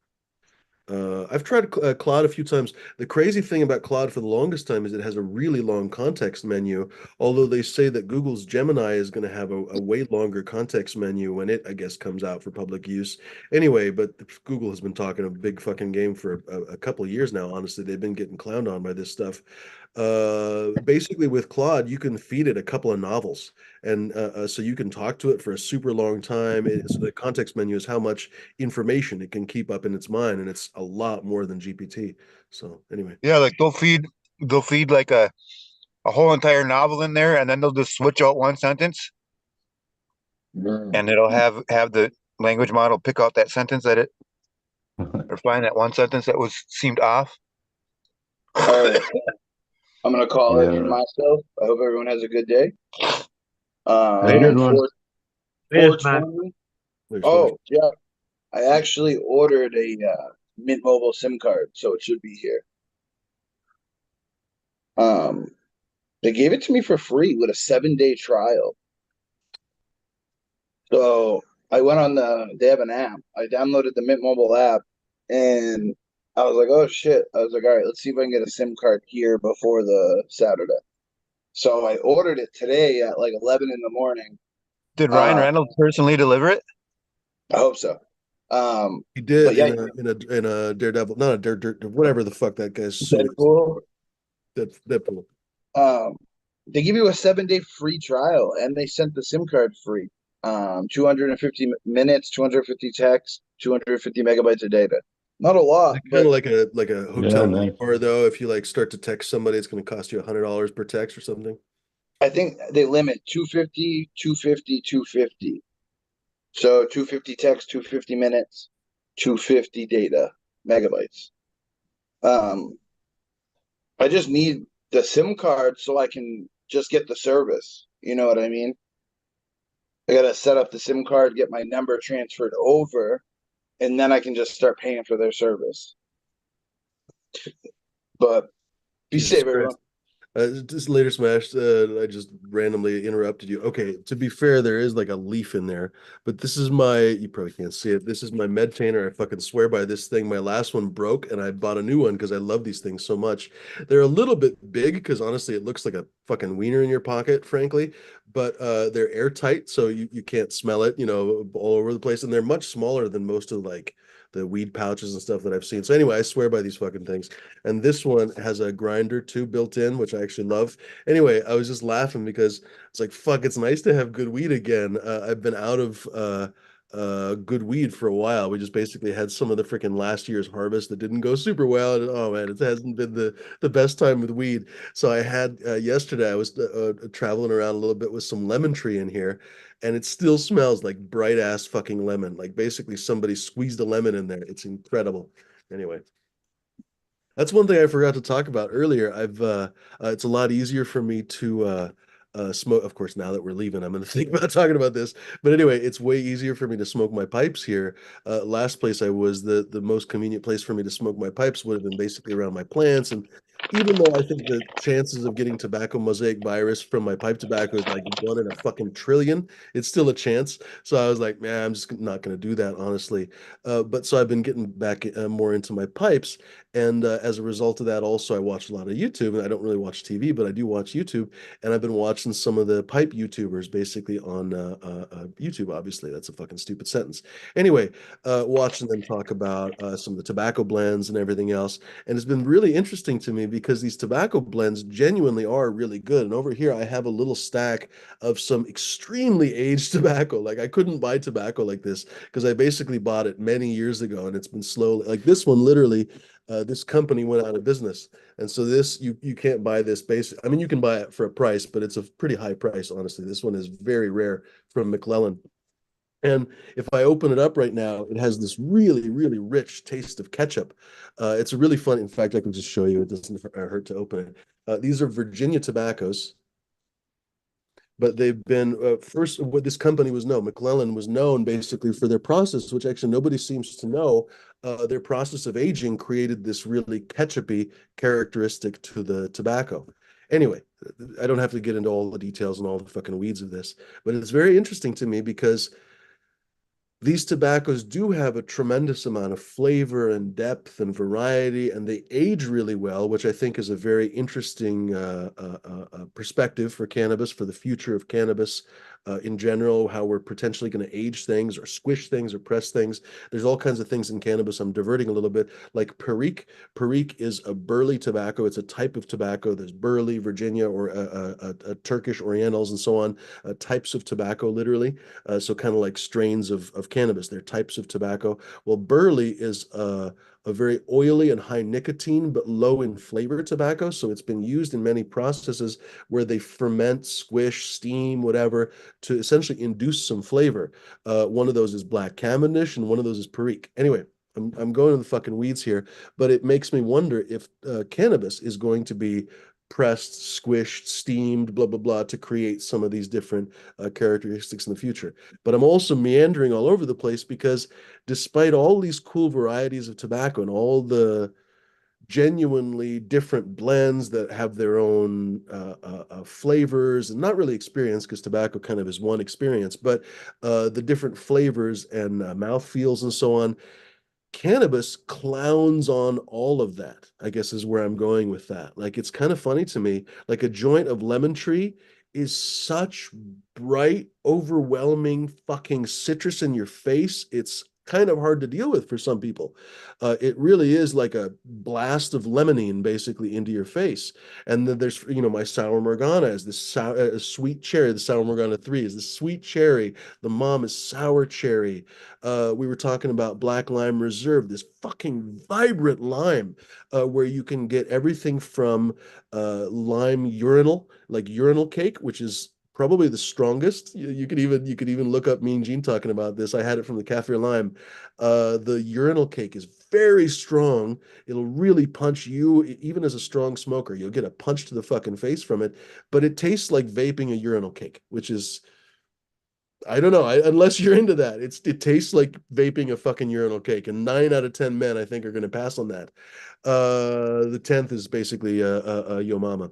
I've tried Claude a few times. The crazy thing about Claude for the longest time is it has a really long context menu, although they say that Google's Gemini is going to have a way longer context menu when it, I guess, comes out for public use. Anyway, but Google has been talking a big fucking game for a couple of years now. Honestly, they've been getting clowned on by this stuff. Basically, with Claude, you can feed it a couple of novels, and so you can talk to it for a super long time. So the context menu is how much information it can keep up in its mind, and it's a lot more than GPT. So anyway, Yeah, like they'll feed like a whole entire novel in there, and then they'll just switch out one sentence, and it'll have the language model pick out that sentence that it or find that one sentence that was seemed off. All right, I'm gonna call it for Yeah. myself. I hope everyone has a good day. Have a good one. 420. there's Oh yeah, I actually ordered a Mint Mobile SIM card, so it should be here. They gave it to me for free with a 7-day trial. So I went on they have an app. I downloaded the Mint Mobile app, and I was like, oh shit. I was like, all right, let's see if I can get a SIM card here before the Saturday. So I ordered it today at like 11 in the morning. Did Ryan Reynolds personally deliver it? I hope so. he But did yeah, in a Daredevil, not a whatever the fuck that guy's suit is. Deadpool. Deadpool. Um, they give you a 7-day free trial, and they sent the SIM card free. 250 minutes, 250 texts, 250 megabytes of data. Not a lot, Kind but of like a Yeah, hotel nice. bar though. If you like start to text somebody, it's going to cost you $100 per text or something. I think they limit 250, 250, 250. So 250 text, 250 minutes, 250 data megabytes. Um, I just need the SIM card so I can just get the service. You know what I mean? I gotta set up the SIM card, get my number transferred over, and then I can just start paying for their service. But be Jesus safe, Christ. everyone. This later smash, I just randomly interrupted you. Okay, to be fair, there is like a leaf in there, but this is you probably can't see it. This is my Medtainer. I fucking swear by this thing. My last one broke and I bought a new one because I love these things so much. They're a little bit big because honestly, it looks like a fucking wiener in your pocket, frankly, but they're airtight, so you can't smell it, all over the place. And they're much smaller than most of like the weed pouches and stuff that I've seen. So anyway, I swear by these fucking things. And this one has a grinder too built in, which I actually love. Anyway, I was just laughing because it's like, fuck, it's nice to have good weed again. I've been out of good weed for a while. We just basically had some of the freaking last year's harvest that didn't go super well. And oh man, it hasn't been the best time with weed. So I had yesterday, I was traveling around a little bit with some lemon tree in here. and it still smells like bright ass fucking lemon. Like basically somebody squeezed a lemon in there. It's incredible. Anyway, that's one thing I forgot to talk about earlier. It's a lot easier for me to smoke. Of course, now that we're leaving, I'm going to think about talking about this. But anyway, it's way easier for me to smoke my pipes here. Last place I was, the most convenient place for me to smoke my pipes would have been basically around my plants. And even though I think the chances of getting tobacco mosaic virus from my pipe tobacco is like 1 in a fucking trillion, it's still a chance. So I was like, man, I'm just not going to do that, honestly. But so I've been getting back more into my pipes. And as a result of that, also, I watch a lot of YouTube, and I don't really watch TV, but I do watch YouTube. And I've been watching some of the pipe YouTubers basically on YouTube. Obviously, that's a fucking stupid sentence. Anyway, watching them talk about some of the tobacco blends and everything else. And it's been really interesting to me because these tobacco blends genuinely are really good. And over here, I have a little stack of some extremely aged tobacco. Like I couldn't buy tobacco like this because I basically bought it many years ago, and it's been slowly like this one literally. This company went out of business, and so this you can't buy this basic. I mean, you can buy it for a price, but it's a pretty high price, honestly. This one is very rare from McClellan. And if I open it up right now, it has this really, really rich taste of ketchup. It's a really fun. In fact, I can just show you. It doesn't hurt to open it. These are Virginia tobaccos, but they've been first. What this company was known, McClellan was known basically for their process, which actually nobody seems to know. Their process of aging created this really ketchupy characteristic to the tobacco. Anyway, I don't have to get into all the details and all the fucking weeds of this, but it's very interesting to me because these tobaccos do have a tremendous amount of flavor and depth and variety, and they age really well, which I think is a very interesting perspective for cannabis, for the future of cannabis in general, how we're potentially going to age things or squish things or press things. There's all kinds of things in cannabis. I'm diverting a little bit, like Perique. Perique is a burley tobacco. It's a type of tobacco. There's burley, Virginia, or Turkish Orientals, and so on, types of tobacco, literally. So kind of like strains of cannabis. They're types of tobacco. Well, burley is a very oily and high nicotine, but low in flavor tobacco. So it's been used in many processes where they ferment, squish, steam, whatever, to essentially induce some flavor. One of those is Black Cavendish, and one of those is Perique. Anyway, I'm going to the fucking weeds here, but it makes me wonder if cannabis is going to be pressed, squished, steamed, blah, blah, blah, to create some of these different characteristics in the future. But I'm also meandering all over the place because despite all these cool varieties of tobacco and all the genuinely different blends that have their own flavors and not really experience because tobacco kind of is one experience, but the different flavors and mouth feels and so on, cannabis clowns on all of that, I guess is where I'm going with that. Like it's kind of funny to me, like a joint of lemon tree is such bright, overwhelming fucking citrus in your face. It's kind of hard to deal with for some people. It really is like a blast of lemonine basically into your face. And then there's, my sour Morgana is this sweet cherry. The sour Morgana 3 is the sweet cherry. The mom is sour cherry. We were talking about Black Lime Reserve, this fucking vibrant lime, where you can get everything from lime urinal, like urinal cake, which is probably the strongest. You could even look up Mean Gene talking about this. I had it from the Kaffir Lime. The urinal cake is very strong. It'll really punch you, even as a strong smoker. You'll get a punch to the fucking face from it, but it tastes like vaping a urinal cake, which is I don't know. Unless you're into that, it tastes like vaping a fucking urinal cake, and 9 out of 10 men I think are going to pass on that. The 10th is basically Yo Mama.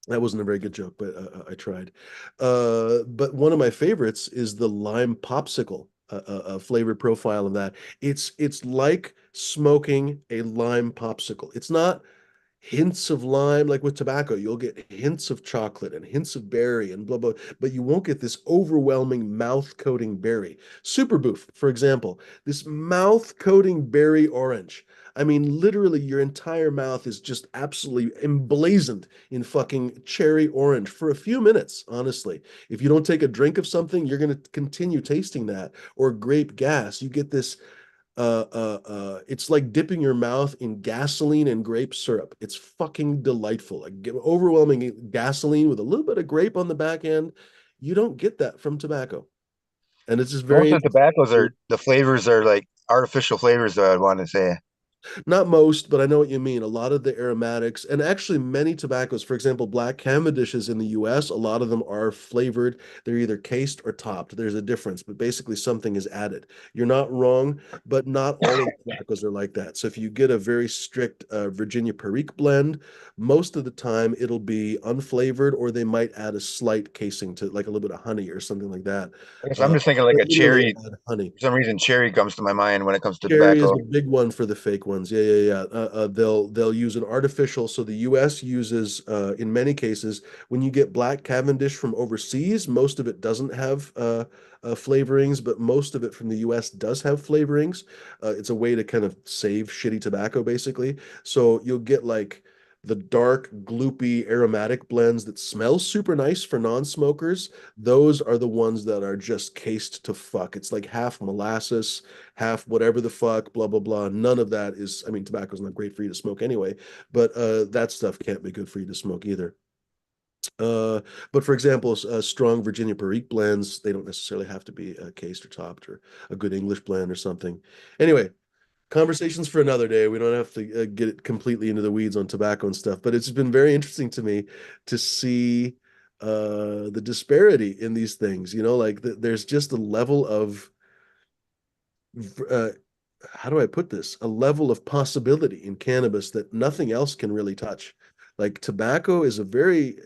That wasn't a very good joke, but I tried. But one of my favorites is the lime popsicle. Flavor profile of that. It's like smoking a lime popsicle. It's not hints of lime like with tobacco. You'll get hints of chocolate and hints of berry and blah blah, but you won't get this overwhelming mouth coating berry. Super Boof, for example, this mouth coating berry orange. I mean, literally, your entire mouth is just absolutely emblazoned in fucking cherry orange for a few minutes, honestly. If you don't take a drink of something, you're going to continue tasting that. Or grape gas. You get this it's like dipping your mouth in gasoline and grape syrup. It's fucking delightful. Like overwhelming gasoline with a little bit of grape on the back end. You don't get that from tobacco. And it's just Most very of the tobaccos interesting. are the flavors are like artificial flavors, though, I'd want to say. Not most, but I know what you mean. A lot of the aromatics, and actually many tobaccos, for example, black Cavendishes in the US, a lot of them are flavored. They're either cased or topped. There's a difference, but basically something is added. You're not wrong, but not all of the tobaccos are like that. So if you get a very strict Virginia Perique blend, most of the time it'll be unflavored, or they might add a slight casing to like a little bit of honey or something like that. I guess I'm just thinking like They a literally cherry. add honey. For some reason, cherry comes to my mind when it comes to Cherry is tobacco. the big one for the fake ones. Yeah. They'll use an artificial. So the U.S. uses, in many cases, when you get black Cavendish from overseas, most of it doesn't have flavorings, but most of it from the U.S. does have flavorings. It's a way to kind of save shitty tobacco, basically. So you'll get like the dark, gloopy, aromatic blends that smell super nice for non-smokers. Those are the ones that are just cased to fuck. It's like half molasses, half whatever the fuck, blah, blah, blah. None of that is, I mean, tobacco's not great for you to smoke anyway, but that stuff can't be good for you to smoke either. Uh, but for example, strong Virginia Perique blends, they don't necessarily have to be cased or topped, or a good English blend or something. Anyway, conversations for another day. We don't have to get it completely into the weeds on tobacco and stuff, but it's been very interesting to me to see the disparity in these things. Like there's just a level of uh, how do I put this? A level of possibility in cannabis that nothing else can really touch. Like tobacco is a very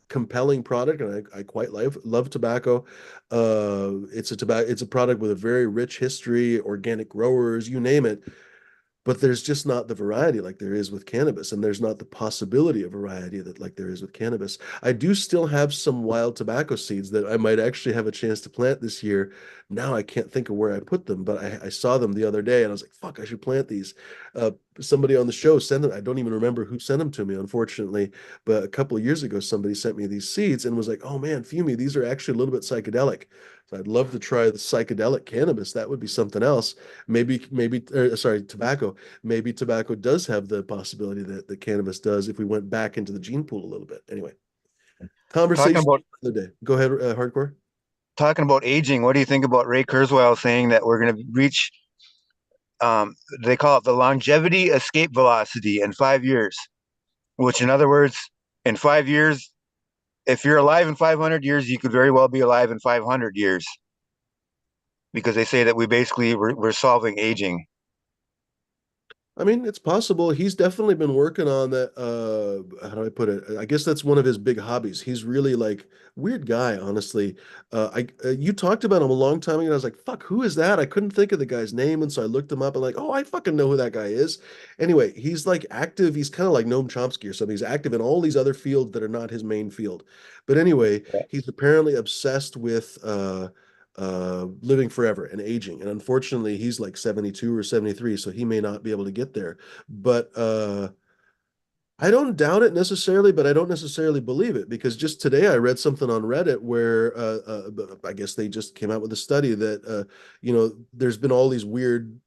compelling product, and I quite love tobacco. It's a product with a very rich history, organic growers, you name it. But there's just not the variety like there is with cannabis, and there's not the possibility of variety that like there is with cannabis. I do still have some wild tobacco seeds that I might actually have a chance to plant this year. Now I can't think of where I put them, but I saw them the other day and I was like, fuck, I should plant these. Uh, Somebody on the show sent them. I don't even remember who sent them to me, unfortunately, but a couple of years ago, somebody sent me these seeds and was like, oh man, Fumi, these are actually a little bit psychedelic. So I'd love to try the psychedelic cannabis. That would be something else. Sorry, tobacco. Maybe tobacco does have the possibility that the cannabis does if we went back into the gene pool a little bit. Anyway, Talking conversation about for the day. Go ahead, Hardcore. talking about aging, what do you think about Ray Kurzweil saying that we're going to reach they call it the longevity escape velocity in 5 years, which in other words, in 5 years, if you're alive in 500 years, you could very well be alive in 500 years because they say that we're solving aging. I mean, it's possible. He's definitely been working on that. How do I put it? I guess that's one of his big hobbies. He's really like weird guy, honestly. You talked about him a long time ago, and I was like, "Fuck, who is that?" I couldn't think of the guy's name, and so I looked him up and like, "Oh, I fucking know who that guy is." Anyway, he's like active. He's kind of like Noam Chomsky or something. He's active in all these other fields that are not his main field. But anyway, he's apparently obsessed with living forever and aging. And unfortunately, he's like 72 or 73, so he may not be able to get there. But I don't doubt it necessarily, but I don't necessarily believe it because just today I read something on Reddit where I guess they just came out with a study that there's been all these weird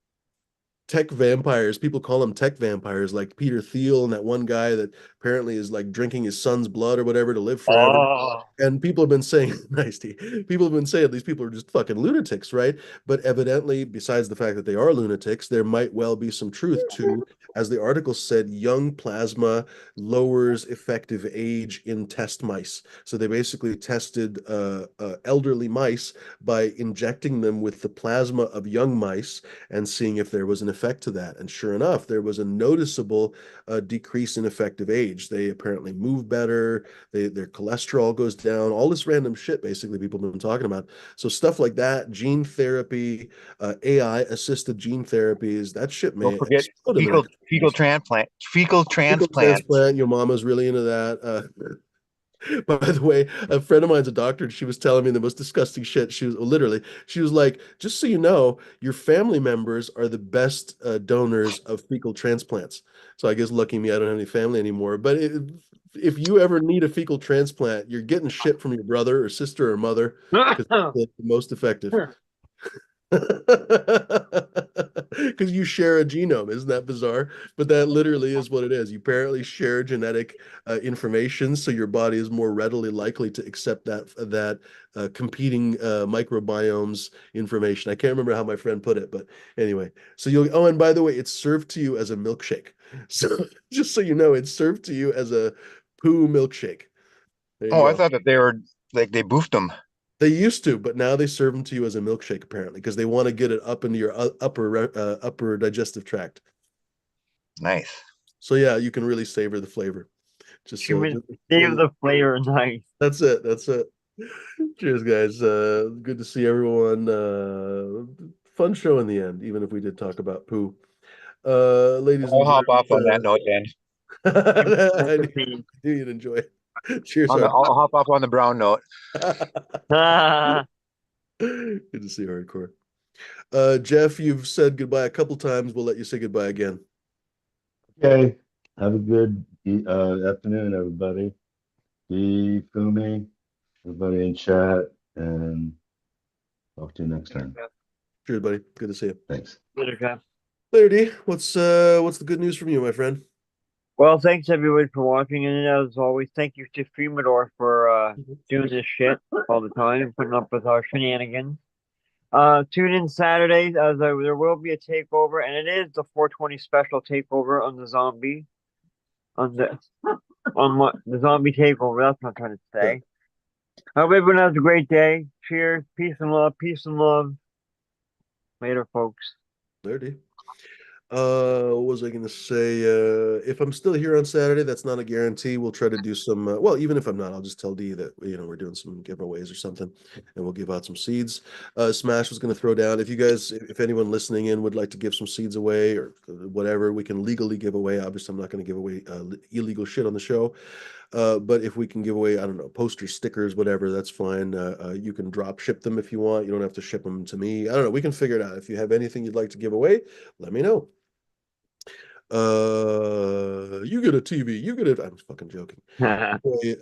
tech vampires. People call them tech vampires, like Peter Thiel and that one guy that apparently is like drinking his son's blood or whatever to live forever. Oh, And people have been saying, nice, T. People have been saying these people are just fucking lunatics, right? But evidently, besides the fact that they are lunatics, there might well be some truth to, as the article said, young plasma lowers effective age in test mice. So they basically tested elderly mice by injecting them with the plasma of young mice and seeing if there was an effect to that. And sure enough, there was a noticeable decrease in effective age. They apparently move better. Their cholesterol goes down, all this random shit basically people have been talking about. So stuff like that, gene therapy, AI assisted gene therapies, that shit may Don't forget explode in the next fecal years. transplant, fecal Fecal transplant. transplant, your mama's really into that. By the way, a friend of mine's a doctor, and she was telling me the most disgusting shit. She was literally, she was like, just so you know, your family members are the best donors of fecal transplants. So I guess lucky me, I don't have any family anymore. But if you ever need a fecal transplant, you're getting shit from your brother or sister or mother because oh. it's the most effective. because you share a genome. Isn't that bizarre? But that literally is what it is. You apparently share genetic information, so your body is more readily likely to accept that competing microbiomes information. I can't remember how my friend put it, but anyway. So you'll. Oh, and by the way, it's served to you as a milkshake. So just so you know, it's served to you as a poo milkshake. There you Oh, I go. thought that they were like they boofed them. They used to, but now they serve them to you as a milkshake apparently because they want to get it up into your upper digestive tract. Nice. So yeah, you can really savor the flavor. Just so Human save the flavor nice. that's it. That's it. Cheers, guys. Good to see everyone. Fun show in the end, even if we did talk about poo. Ladies and I'll hop off on that gentlemen, note then. I knew you'd enjoy it. Cheers, On the, hard. I'll hop off on the brown note. Good to see you, hardcore. Jeff, you've said goodbye a couple times. We'll let you say goodbye again. Okay. Have a good afternoon, everybody. Fumi, everybody in chat, and talk to you next time. Cheers, buddy. Good to see you. Thanks. Later, Jeff. Later, D. What's the good news from you, my friend? Well, thanks everybody for watching, and as always, thank you to Freemador for doing this shit all the time and putting up with our shenanigans. Tune in Saturdays as there will be a takeover, and it is the 420 special takeover on the zombie. On what the zombie takeover, that's what I'm trying to say. I hope everyone has a great day. Cheers, peace and love, peace and love. Later, folks. There, D. What was I going to say? If I'm still here on Saturday, that's not a guarantee. We'll try to do some. Well, even if I'm not, I'll just tell D that we're doing some giveaways or something, and we'll give out some seeds. Smash was going to throw down. If you guys, if anyone listening in would like to give some seeds away or whatever, we can legally give away. Obviously, I'm not going to give away illegal shit on the show. But if we can give away, I don't know, posters, stickers, whatever, that's fine. You can drop ship them if you want. You don't have to ship them to me. I don't know. We can figure it out. If you have anything you'd like to give away, let me know. You get a TV, you get it. I'm fucking joking. Okay,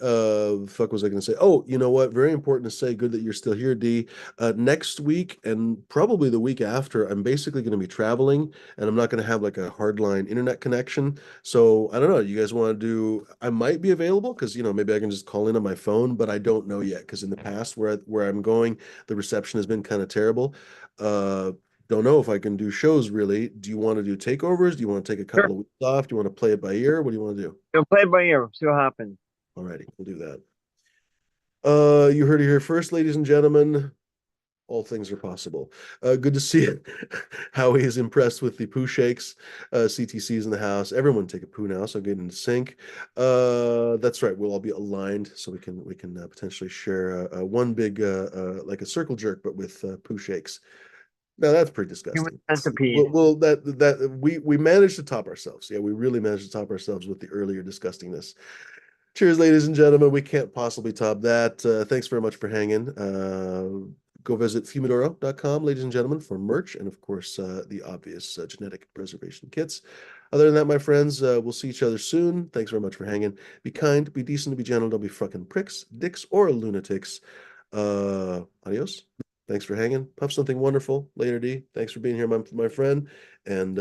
fuck was I gonna say? Oh, you know what? Very important to say. Good that you're still here, D. Next week and probably the week after, I'm basically gonna be traveling and I'm not gonna have like a hardline internet connection. So I don't know. You guys want to do? I might be available because maybe I can just call in on my phone, but I don't know yet because in the past where I'm going, the reception has been kind of terrible. Don't know if I can do shows really. Do you want to do takeovers? Do you want to take a couple of weeks off? Do you want to play it by ear? What do you want to do? You'll play it by ear. See what happens. Alrighty, we'll do that. You heard it here first, ladies and gentlemen. All things are possible. Good to see it. Howie is impressed with the poo shakes. CTC's in the house. Everyone take a poo now, so get into sync. That's right. We'll all be aligned, so we can potentially share one big like a circle jerk, but with poo shakes. No, that's pretty disgusting. Human centipede. Well, that we managed to top ourselves. Yeah, we really managed to top ourselves with the earlier disgustingness. Cheers, ladies and gentlemen. We can't possibly top that. Thanks very much for hanging. Go visit fumidoro.com, ladies and gentlemen, for merch and, of course, the obvious genetic preservation kits. Other than that, my friends, we'll see each other soon. Thanks very much for hanging. Be kind, be decent, be gentle. Don't be fucking pricks, dicks, or lunatics. Adios. Thanks for hanging. Puff something wonderful. Later, D. Thanks for being here, my friend. And